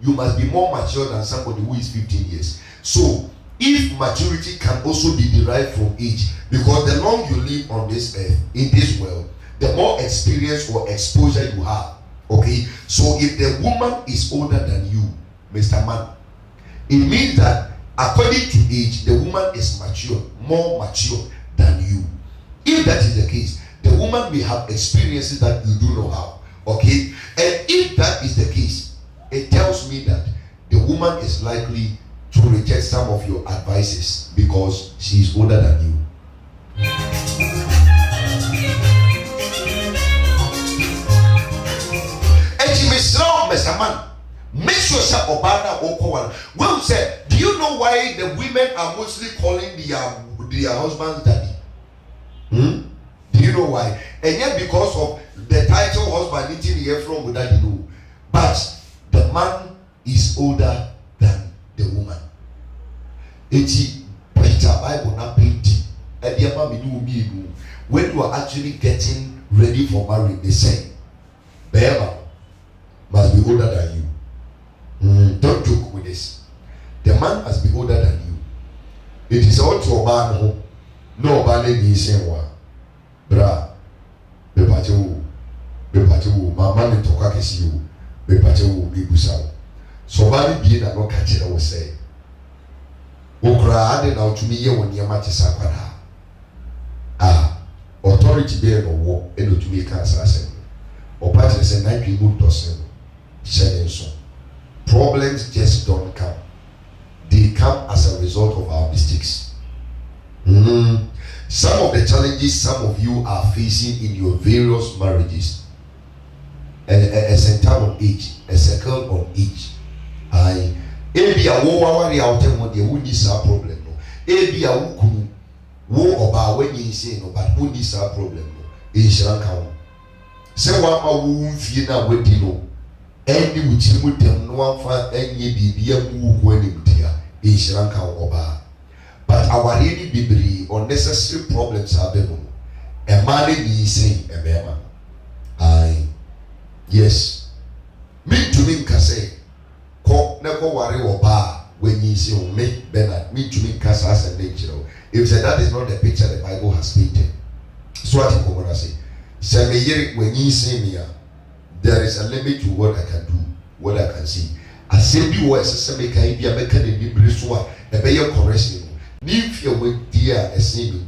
you must be more mature than somebody who is 15 years. So if maturity can also be derived from age, because the longer you live on this earth, in this world, the more experience or exposure you have. Okay, so if the woman is older than you, Mr. Man, it means that according to age, the woman is mature, more mature than you. If that is the case, the woman may have experiences that you do not have. Okay, and if that is the case, it tells me that the woman is likely to reject some of your advices because she is older than you. Mr. Man, make sure say obana okowan. Well said. Do you know why the women are mostly calling their husbands daddy? Do you know why? And yet because of the title husband eating here from daddy no. But the man is older than Eti Peter Bible na painting. When you are actually getting ready for marriage, they say, Bema must be older than you. Don't joke with this. The man must be older than you. It is also a man no man in same one. Bra, be mama ni toka kesi you, be bibusa. So many being a no catcher will say, Okra added out to me when your match is authority bear no war, and to me cancer assembly. Or parties and 9 people dozen. So problems just don't come. They come as a result of our mistakes. Some of the challenges some of you are facing in your various marriages, a center on each, a circle on each. Ebi a wo wawari out and what they would need some problem. No, ebi a wuku wo oba when you say no, but who needs a problem. No, it shall count. Say one a wound fina with no. Any which you would tell no one for any baby when you dear, it shall count oba. But our really bibli unnecessary problems are being a man is saying a man. Yes. Me to me can say, never worry or bar when you see me Bernard, me to me Casas and nature. If that is not the picture the Bible has painted. So I think I say, when you see me, there is a limit to what I can do, what I can see. I say you were a semi can be a mechanic, a better correction. If you were dear a same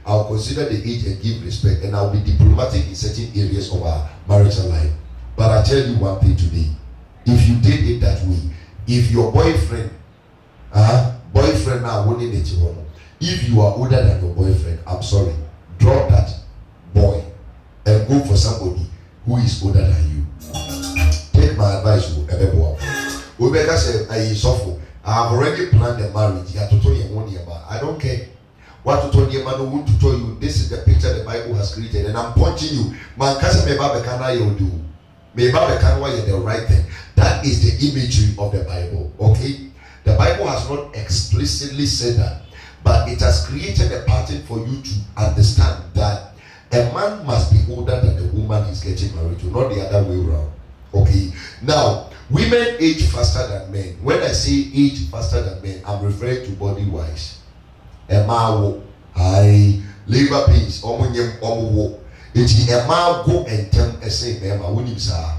I'll consider the age and give respect, and I'll be diplomatic in certain areas of our marital life. But I tell you one thing today: if you did it that way, if your boyfriend now winning it, if you are older than your boyfriend, I'm sorry, drop that boy and go for somebody who is older than you. Take my advice, Rebecca said, I suffer. I have already planned the marriage. I don't care. What to tell you, man, I want to tell you, this is the picture the Bible has created, and I'm pointing you. Man, kasa me ba bekana you do. Me ba bekana why the right thing. That is the imagery of the Bible. Okay? The Bible has not explicitly said that, but it has created a pattern for you to understand that a man must be older than the woman he's getting married to, not the other way around. Okay? Now, women age faster than men. When I say age faster than men, I'm referring to body wise. Emma wo, labor pains, wo. Eti Emma go and tell say Emma, wunim sa.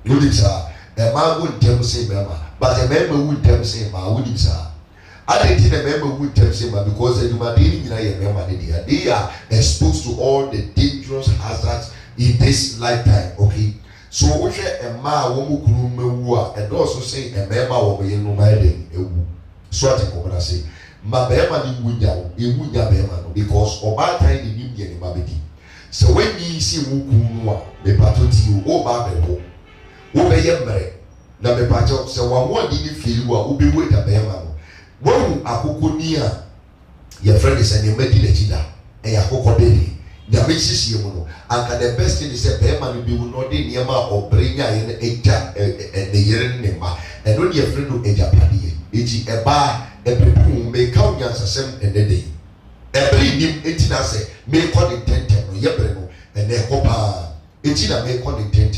Emma go and tell say Emma, but the member would tell say Emma, wunim sa. I didn't think the member would tell say Emma because they are exposed to all the dangerous hazards in this lifetime. Okay. So we say Emma womu kurumewa and also say Emma wo ye no maiden ewu. So I think I say ma bema ni wunya bema no because oba time ni nim ye ni mabedi. So when you see wuku no a me patoti o ba bebo. Wo be ye mere na me pacho se wa won ni feel wa wo be wait bema no. Wo akoko ni a your friend is an emedi le chida e akoko dey. The basis you know, and the best thing is a payment will be not in Yama or bring in a jab and the year nema, and only a friend of a Japadi. It's a bar, every room may count as a sem and a day. Every nim 18 say, may call it 10 yebreno, and their copa 18 may call it 10.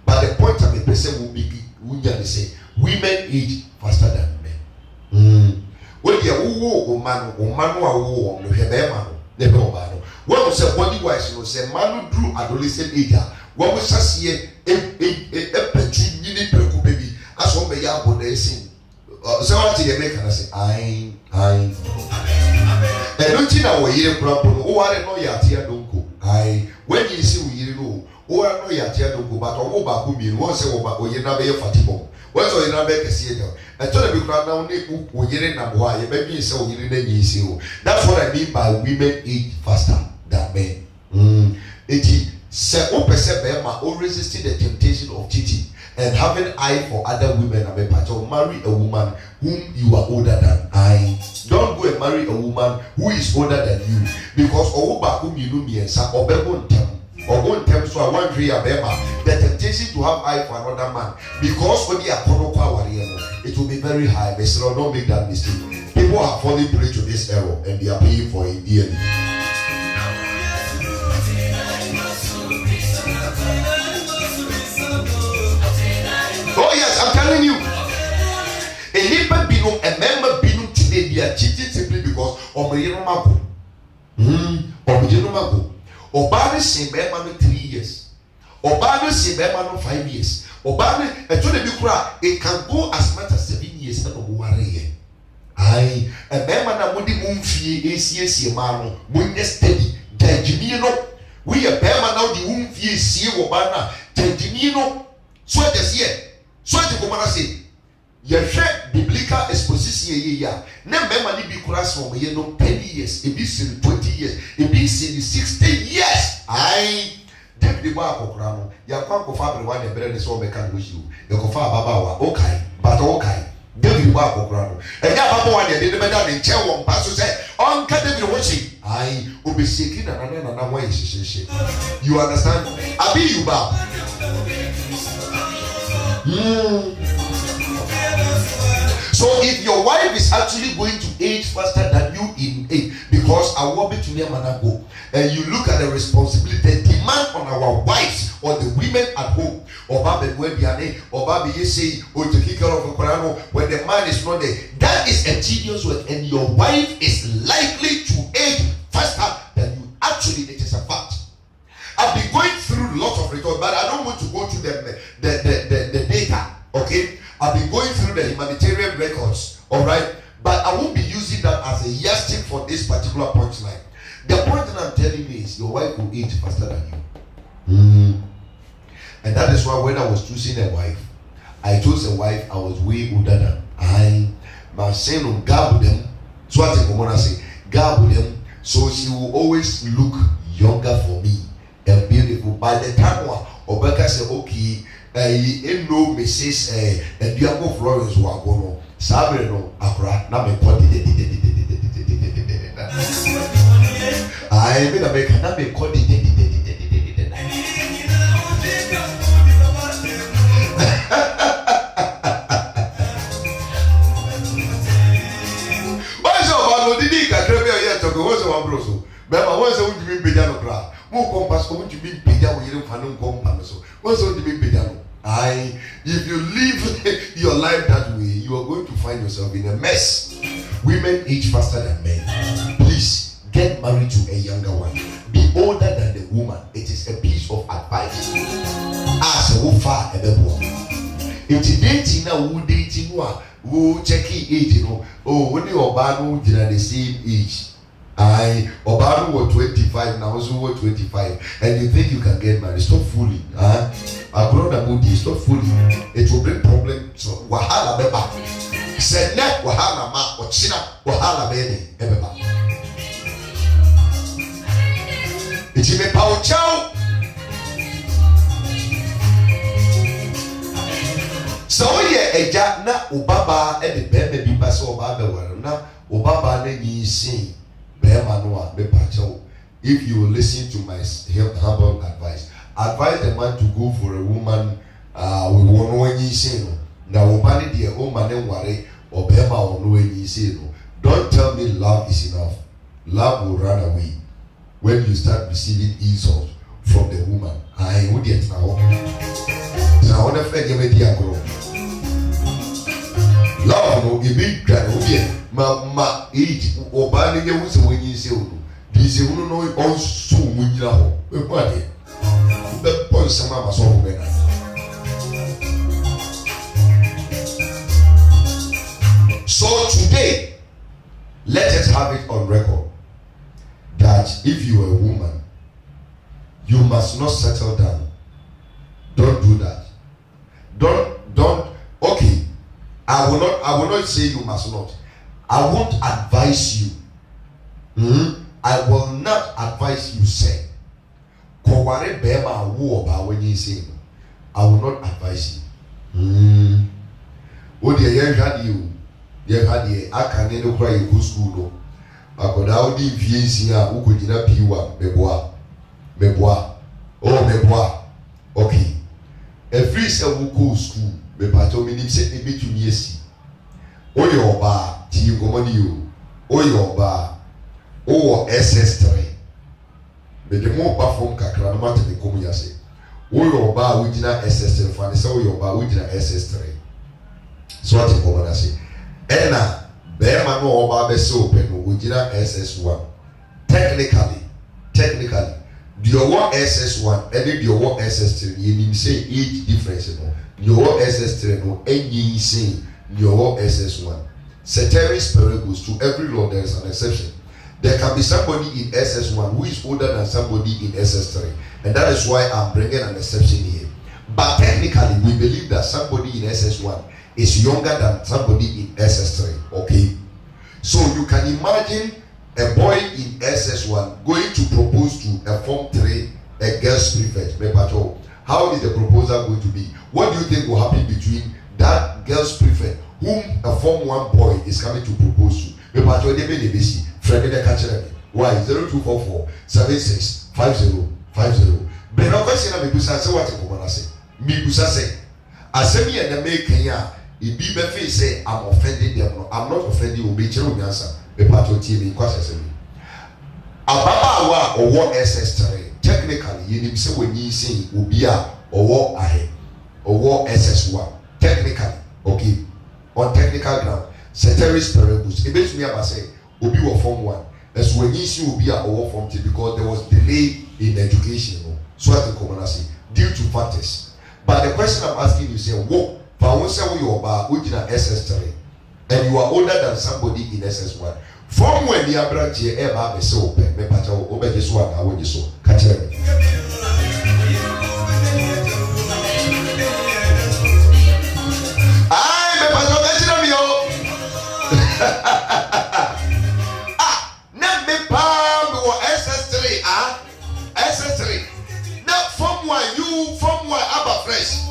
But the point of the person will be, would say, women age faster than men. Well, you man, who no have never man. When we say body wise, you say man who drew adolescent age. When we say a petty unit baby, as one may have what they sing. So what do you make? And I say, I. And don't you know we hear problem? Oh, I know your tear don't go. When you see we know, oh, I know your tear don't go, but oh, Bakumi, one say, oh, you never hear Fatimo. What's all you never make a see? I told you now, we hear in Naboa, maybe so you didn't see. That's what I mean by women age faster than men. It say, oh, perceive or resisting the temptation of cheating and having eye for other women. I mean, marry a woman whom you are older than I. Don't go and marry a woman who is older than you because whom you know me and some or go and tell so I want to hear the temptation tendency to have eye for another man because when they are it will be very high. But still, don't make that mistake. People are falling prey to this error and they are paying for it dearly. Oh yes, I'm telling you. A neighbor binum, a member binum today, they are cheating simply because Omayenomago. Omayenomago. Obama say Bemano 3 years. Obama say Bemano 5 years. Obama, I told the Bikura, it can go as much as 7 years. And Obuare. Aye, a Bemana Mudi Mumfi, ACS Mano, Munya steady, Tajimino. We a Bema now the Mumfi, see Obana, Tajimino. So this year, so the Commander say. Yehwe biblical exposition here na mema ni bi kura so mo ye no 10 years e bi sin 20 years e bi sin 60 years ai David ba akokura no ya kwa ko fa bre wa na bere ne so be kan wo shiu ya ko fa baba wa okay but okay David ba akokura no e ya baba wa de be da ne nche wo mpa so se on ka David wo shi ai obeseki na na wa yeshishe you understand abi you ba So if your wife is actually going to age faster than you in age, because I want me to near Manago, and you look at the responsibility, the demand on our wives or the women at home, or Babe Webiane, or Babe Yese, or to kick out of the Korano, when the man is not there, that is a tedious work, and your wife is likely to age faster than you. Actually, it is a fact. I've been going through lots of records, but I don't want to go to the data, okay? I've been going through the humanitarian records, all right? But I won't be using that as a yardstick for this particular punchline. The point that I'm telling you is your wife will age faster than you. And that is why when I was choosing a wife, I chose a wife I was way older than. I was saying, God with them. So I think I say, God with them. So she will always look younger for me and beautiful. By the time Obeka said, okay, no Mrs. Diabo Florence Wagono, Sabrino, Akra, Name I made a make a call What's your Didika? Yet ago was a Wambroso. But I was a would be Bidano Cra. More compass, would you be Bidano, you don't find compass. What's all the big Bidano? If you live your life that way, you are going to find yourself in a mess. Women age faster than men. Please get married to a younger one. Be older than the woman. It is a piece of advice. As a far a boy. It's dating now, who dating one, who checking age, you know. Oh, when you are the same age. Obama was 25, now also was 25, and you think you can get married. Stop fooling. Our brother Moody, stop fooling. It will bring problems. So, Wahala Beba. Said net Wahala Ma or China, Wahala Bene, Ebeba. It's a power chow. So, yeah, a jack na Obaba and the baby be pass Obaba, now Obaba, then you sing. If you listen to my humble advice the man to go for a woman with one when you say no. Now, woman, dear woman, and worry or Bema or no when you say no. Don't tell me love is enough. Love will run away when you start receiving insult from the woman. I would get now. Now, on the fact you may grow. Love will be big, Mama, age or banning the woods when you say, this is no on soon when you know. The point some mama's all better. So today, let us have it on record that if you are a woman, you must not settle down. Don't do that. Don't. Okay, I will not say you must not. I won't advise you. I will not advise you, say. Koware bema wo ba when you say. I will not advise you. O de ye hwade you. Ye hwade aka ne no kra ye go school no. Akoda o di fiensi a ukogina piwa meboa. Oh meboa. Okay. Greece and Wuko school, me pato minim se ebe to niesi. Oyo ba ti komoni you. Oyo ba o SS3. Me de mo ba from kakra no mate me komu yase. Oyo ba wujina SS3 fa ne se oyo ba wujina SS3. So ate komu na se. Ena be ma no oba be se open no wujina SS1. Technically the one SS1 and the one SS3 you say age difference no. The one SS3 no any say the one SS1. Ceteris paribus, to every law there is an exception. There can be somebody in SS1 who is older than somebody in SS3, and that is why I'm bringing an exception here. But technically, we believe that somebody in SS1 is younger than somebody in SS3. Okay, so you can imagine a boy in SS1 going to propose to a Form 3, a girl's prefect. How is the proposal going to be? What do you think will happen between that girl's prefect, whom a Form 1 boy is coming to propose to? Why? 0244 76 5050. But no question of Mibusa say what you say. Mibusa say, Asemi and the make Kenya, if be befe say I'm offending them. I'm not offending you, be chero answer. The pato TV kwase me. Ababa wa owo SS3. Technically, you need say when you say obi a owo ahe. Owo SS1. Technically, okay. On technical ground, ceteris paribus. It makes me about say obi wa Form 1. That's when you see obi a owo Form 2 because there was delay in education. So as the commoner say, due to factors. But the question I'm asking you say, what? For one say you are original SS3. And you are older than somebody in SS1. From when the branch here ever be so open, me pacha obe this one I want so catch it. Aye, me pacha catch me ah, na me pa me SS3 SS3. Now from why you from why Abba fresh.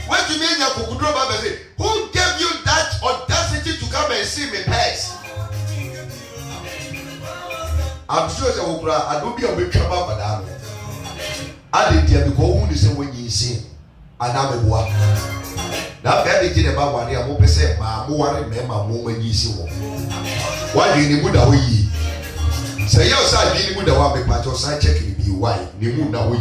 What do you mean you could draw baby? Who gave you that audacity to come and see me pass? I'm sure that I don't be a big trouble, madam. I didn't hear because who is when you sing, and I'm a boy. Now, very did about one year, more say, my more remember moment you see. Why do you need Muda? Say, yes, I didn't Muda one be part of side checking be why, Nimuna we.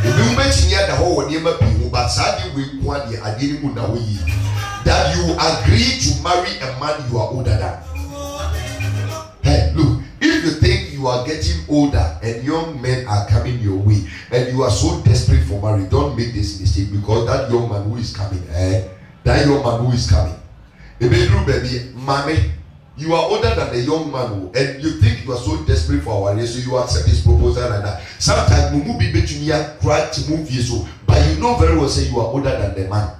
If you mention yet the whole name of people, but sadly, we want the I didn't Muda we. That you agree to marry a man you are older than. Hey, look. If you think you are getting older and young men are coming your way and you are so desperate for marriage, don't make this mistake because that young man who is coming, that young man who is coming, baby, mommy, you are older than the young man and you think you are so desperate for our race, so you accept his proposal and that. Sometimes we move between you cry to move you so, but you know very well say you are older than the man.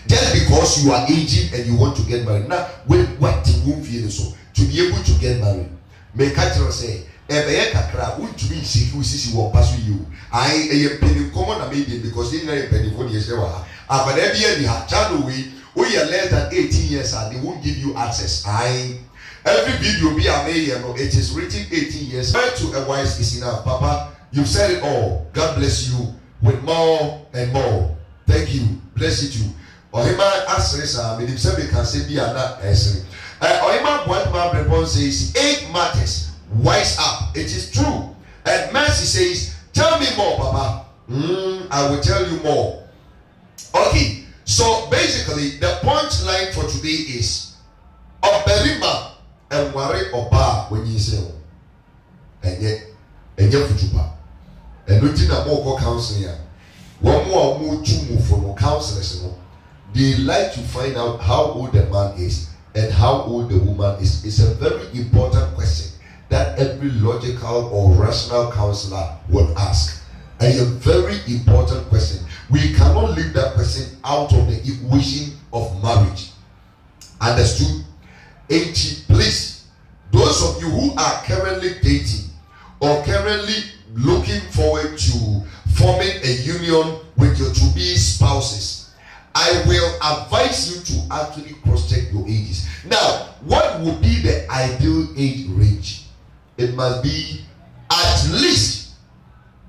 Just because you are aging and you want to get married, now wait what to move you so to be able to get married. Make catcher say, Ebeye kakra, to be sick, who sees you pass with you. I am penny common a medium because in a penny for years. But every year you have channel we are less than 18 years and they won't give you access. Every video be a million, it is written 18 years. Try to a wise is enough, Papa. You've said it all. God bless you with more and more. Thank you. Bless you too. Or him answers, I mean, if somebody can say be not answering. Oima Boatman response says 8 matters. Wise up. It is true. And Mercy says, tell me more, Papa. I will tell you more. Okay. So basically, the punchline for today is Oberima and Ware Oba when you say and yet Futuba. And looking at more counseling. One more for no counselors. They like to find out how old the man is and how old the woman is. It's a very important question that every logical or rational counselor would ask. And a very important question. We cannot leave that person out of the equation of marriage. Understood? Please, those of you who are currently dating or currently looking forward to forming a union with your to-be spouses, I will advise you to actually cross-check your ages. Now, what would be the ideal age range? It must be at least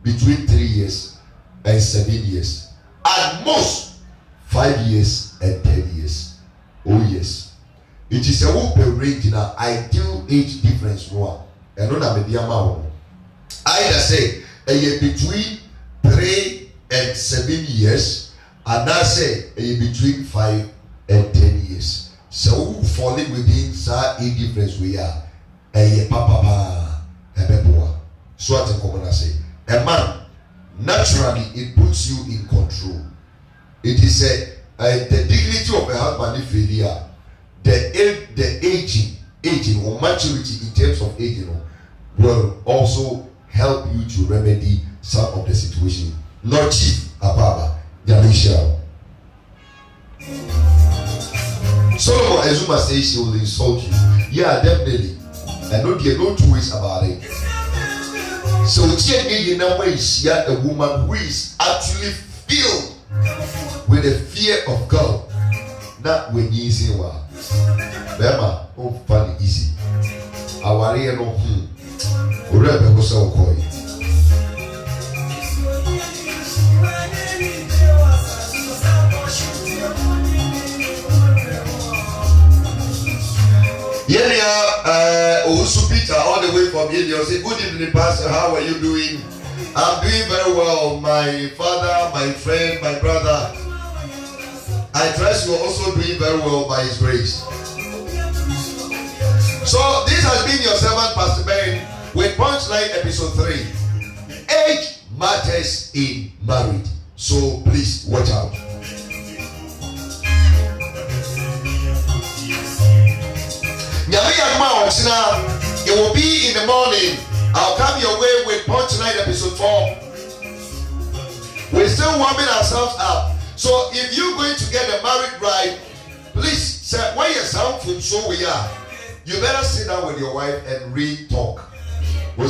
between 3 years and 7 years. At at most 5 years and 10 years. Oh yes, it is a open range now. Ideal age difference no, and no na media ma. Either say a year between 3 and 7 years, and I say a year between 5 and 10 years. So falling within that age difference we are a year papa a beboa. So what I say, a man naturally it puts you in control. It is the dignity of a husband failure, the aging or maturity in terms of aging will also help you to remedy some of the situation. Not Chief Ababa, Yamisha. Solomon Ezuma says she will insult you. Yeah, definitely. I know there are no two ways about it. So in a way, she had a woman who is actually filled with the fear of God. Not when you say, well, Bema, oh, funny, easy. Our real no, Rebbe was so coy. Also Peter, all the way from India, say, good evening, Pastor. How are you doing? I'm doing very well. My father, my friend, my brother. I trust you are also doing very well by His grace. So this has been your servant, Pastor Ben, with Punchline episode 3. Age matters in marriage. So please watch out. It will be in the morning. I'll come your way with Punchline episode 4. We're still warming ourselves up. So if you're going to get a married bride, please say why you sound from so we are. You better sit down with your wife and read talk. Why?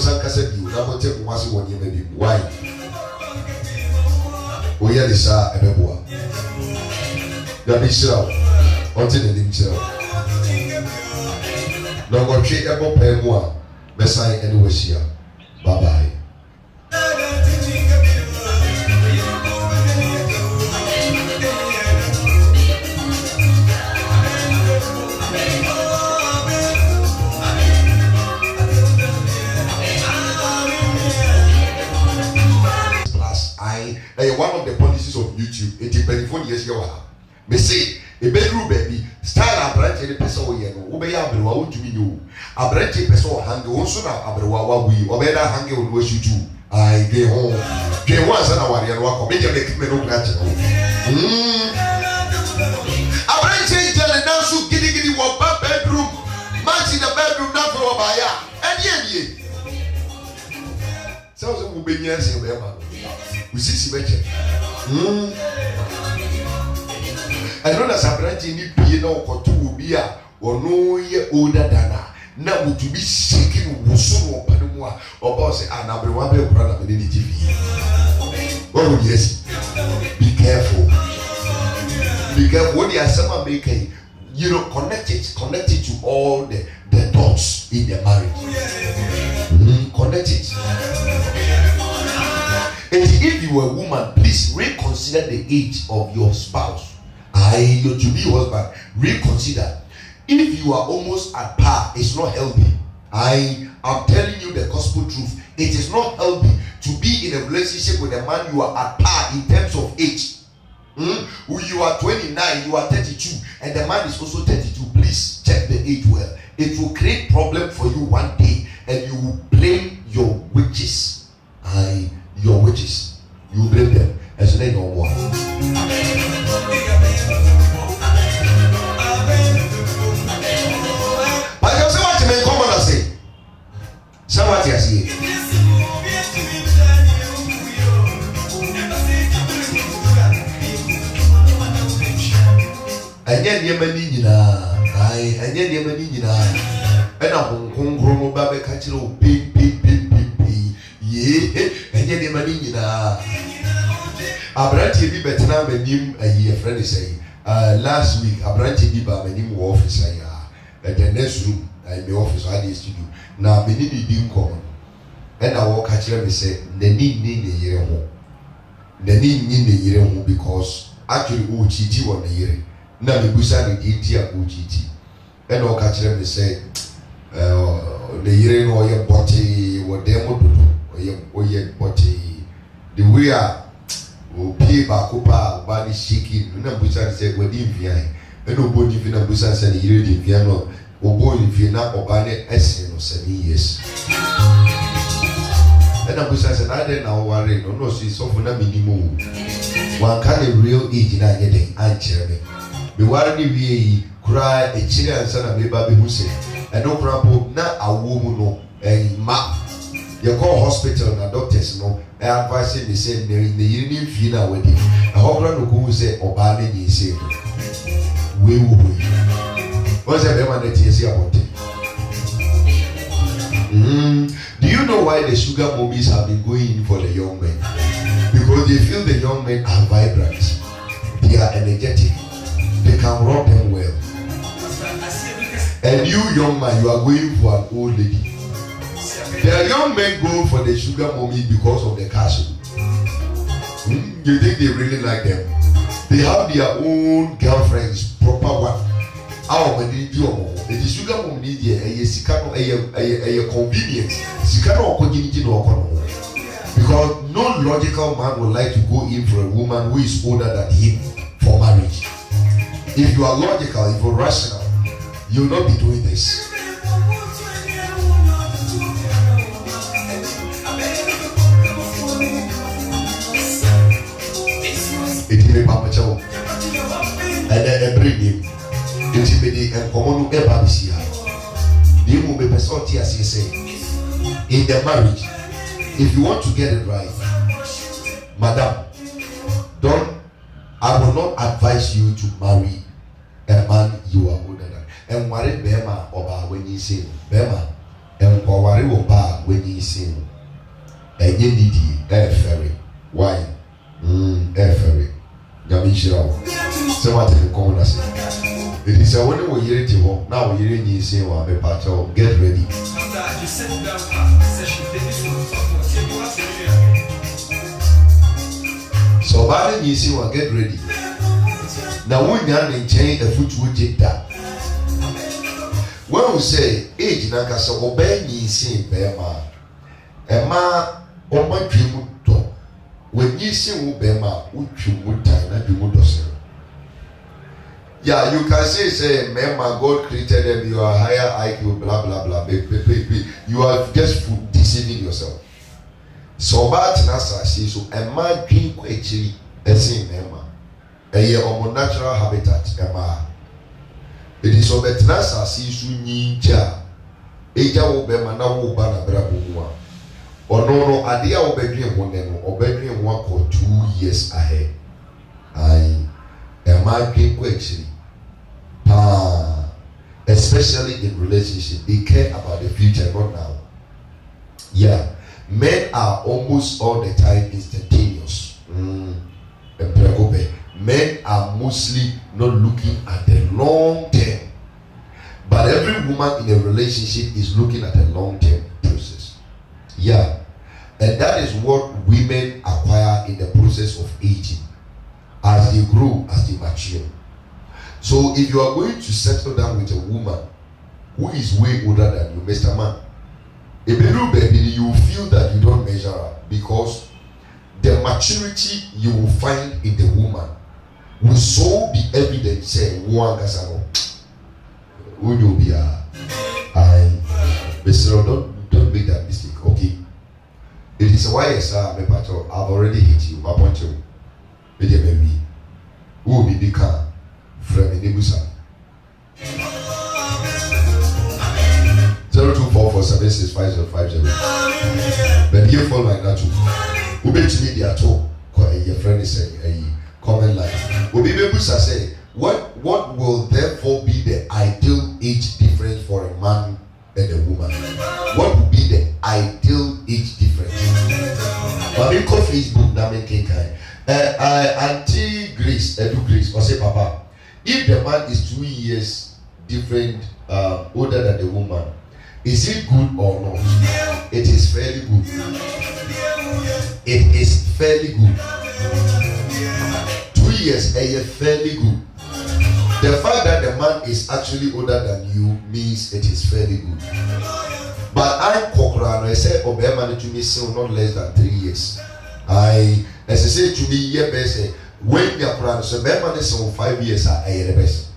Oh yeah, this Ebeboa. The Bishop until the Limchel. No go treat ebo pemwa. Messiah anyway here. Bye bye. One of the policies of YouTube, it depends on years you are. Me say, a bedroom baby, style a branch any person we know, obey Abrewa, what do you know? A branch person hang also now Abrewa, we obey that hang on what you do. I get home. Get once an hour and walk, make a make me look natural. A branch angel now should giddy one bedroom, match in the bedroom, not for a buyer, and yet. Sounds like we'll be yes, we see better. I don't know as a branch in it, or two beer or no year older than her. Now to be shaking Wusu or Panua or Boss and Abrawabe brother within the TV. Oh, yes, be careful. Be careful when you are someone making, you know, connect it to all the dots in the marriage. Connect it. And if you are a woman, please reconsider the age of your spouse. Your to-be husband, reconsider. If you are almost at par, it's not healthy. I am telling you the gospel truth. It is not healthy to be in a relationship with a man you are at par in terms of age. You are 29, you are 32, and the man is also 32. Please check the age well. It will create problem for you one day, and you will blame your witches. Your witches. You blame them as they don't want. But you say what you mean, come on and say. Say what you say. And yet you may need and yet you may need and I'm going to go back and you pay. And yet, the money Abranti be better now. My name a year friend is saying last week Abranti be by my name office. At the next room, I'm the office. I used to do now. Me need be common, and I walk at them and say, the need a year more. Nani ni ne yere ho because actually o chiti won ne yere na me busa ne di a o chiti e na o ka kire me say ne yere no ye bote wo dem dodo o ye bote the way o pie ba ko ba ni shiki na busa say we di mfia e no bo ni fi na busa say ne yere di mfia no o bo ni fi na oba ne ese no 7 years. And I'm saying, I didn't know what I don't know. She's so for na minimum. One kind of real age in a getting answer me. Be worried we cry a chill and son of me, baby who say, and no crumple, not a woman, no, and ma. You call hospital and doctors, no, I advise the same in the union fina wedding. A hopper who say, or banning, he said, we will be. What's that man that is here about it? Do you know why the sugar mummies have been going in for the young men? Because they feel the young men are vibrant, they are energetic, they can rub them well. And you young man, you are going for an old lady. The young men go for the sugar mummy because of the cash. You think they really like them? They have their own girlfriends, proper one. Our money do the sugar mum need a sikano a convenience. Sikano opportunity no kono. Because no logical man would like to go in for a woman who is older than him for marriage. If you are logical, if you are rational, you will not be doing this. It is a papa chow. And then bring him. And common ever this year. You will be personality as you say. In the marriage, if you want to get it right, madam, I will not advise you to marry a man you are older than. And worry Bema oba when you say Bema, and worry oba when you say, and you need air ferry. Why? Air ferry. Yamishira. So what in common as it is a when we hear it now we hear you say one be part of get ready. So bad you see one get ready. Now when you are in chain a foot would take that. When we say age na kasa obey you see bema ema o ma dwimu to when you see wo bema wo dwimu tan na dwimu dosere. Yeah, you can say, remember, God created them, you are higher IQ, blah, blah, blah. You are just deceiving yourself. So, but Nasa says, so a man drink actually a same member. A year of natural habitat, Emma. It is so that Nasa sees you need ja. Eja will be Manawu Bana Brabua. Or no, idea of bedroom 1 or bedroom 1 or 2 years ahead. I a man drink actually. Especially in relationship, they care about the future, not now. Yeah, men are almost all the time instantaneous. Men are mostly not looking at the long term, but every woman in a relationship is looking at a long term process. Yeah, and that is what women acquire in the process of aging, as they grow, as they mature. So if you are going to settle down with a woman who is way older than you, Mr. Man, baby, you will feel that you don't measure up because the maturity you will find in the woman will so be evident. Say, don't make that mistake. Okay, it is why I've already hit you. I want you, baby, who will be the car. From Nibusa 0244765050. But here for like that too. We bet to me the ato. Your friend is saying a comment line. We be Nibusa say what will therefore be the ideal age difference for a man and a woman? What would be the ideal age difference? But in Facebook na me kenkai. Auntie Grace, Edu Grace, or say Papa. If the man is 2 years different, older than the woman, is it good or not? It is fairly good. It is fairly good. 2 years fairly good. The fact that the man is actually older than you means it is fairly good. But I'm Kokran, I say Obama to me still not less than 3 years. As I say to me, yeah, best when you are so Bama is 5 years are the best.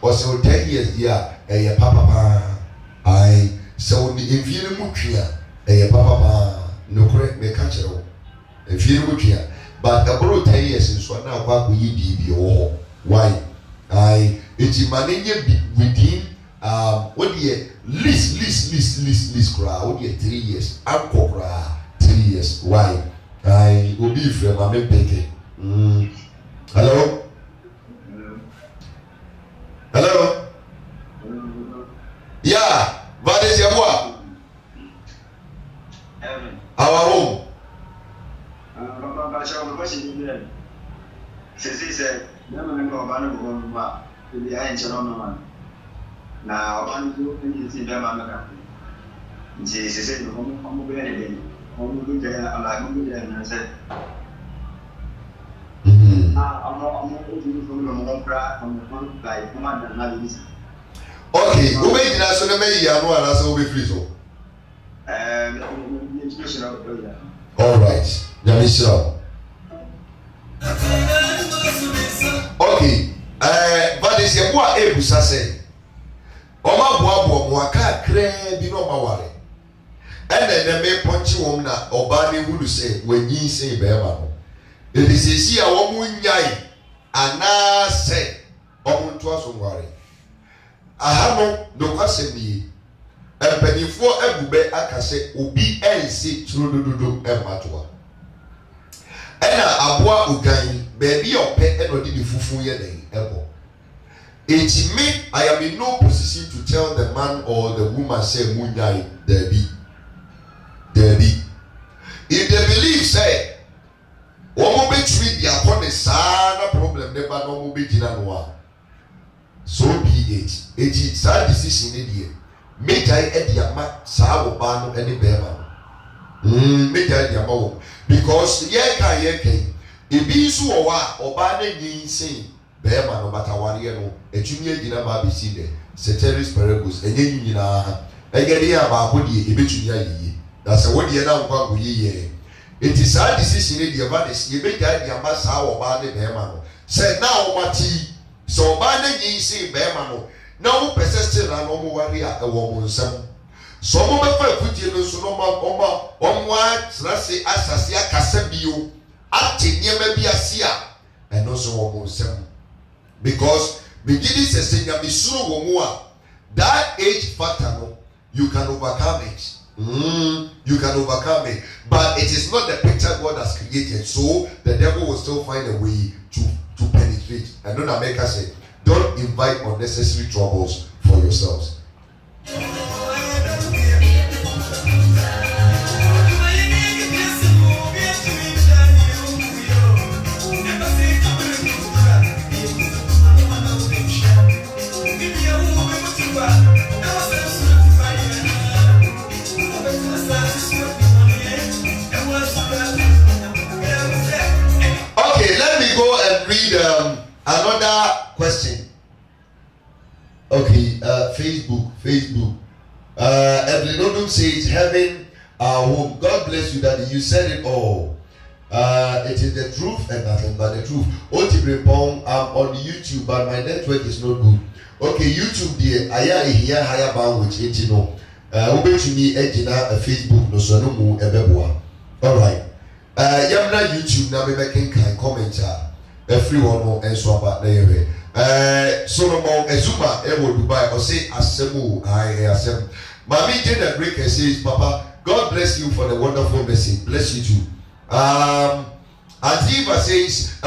Or so 10 years, yeah, a papa. So if you look here, a papa, no correct me catch it all. If you look here, but about 10 years in so now, what will you be? Why? It's managing within what the least crowd 3 years. I'm 3 years. Why? I will be from my baby. Hello? Hello? Yeah, what is your work? Our home. Now, one you see them on the country. Jesus said, "Home be any home good there, I like good there." And I said, I'm not from the Mom Crack from the front like Commander Navis. Okay, who made the national media? No, and also be free. So, all right, let me show. Okay, but it's your boy Ebusa say. Oma boabo mo aka kra bi no ma ware ene na me ponchi wom na oba ne hulu se wanyi se be ma no edisesi a wo munyai ana se omuntu aso ware aha no do kwase ni empanifo agube aka se obi ense turodododo ematoa ena aboa ugan beebi ope eno di fufu ye den ebo. It's me, I am in no position to tell the man or the woman say Munyai Debbie. If they believe say Omo be treat their corner sana problem never no be jinanwa. So be it. It is sad decision in here. Make I ediama sa oba no any bema. Make I ediama because ye can ebi so owa oba na yin say Bema no matter one year no, a junior dinner baby see there, Ceteris Paribus, and then you know, I get here about what ye, a bit ye. That's a word ye now go ye. It is our decision in the Avanis, you make the Amasa or Bani Bemano. Said now what he so Bani ye say Bemano. No persistent and no warrior a woman some. Some of the put you so no more on what Rasi Asasia Casabio, acting near maybe a seer, and also woman some. Because beginning to say that age factor no, you can overcome it. You can overcome it, but it is not the picture God has created. So the devil will still find a way to penetrate. And don't America say, don't invite unnecessary troubles for yourselves. Another question. Okay, Facebook. Evelyn Odom says, "Heaven, home." God bless you, Daddy. You said it all. It is the truth and nothing but the truth. I'm on YouTube, but my network is not good. Okay, YouTube, dear. I hear higher bandwidth. You know, over to me, Ejina, Facebook, no so no more ebeboa. All right. Yamna YouTube na me making comment. Everyone will answer about the Solomon Ezuma, Ewo Dubai, or say Asemu, I asem. Mami Jenna Breaker says, Papa, God bless you for the wonderful message. Bless you too. Aziva says,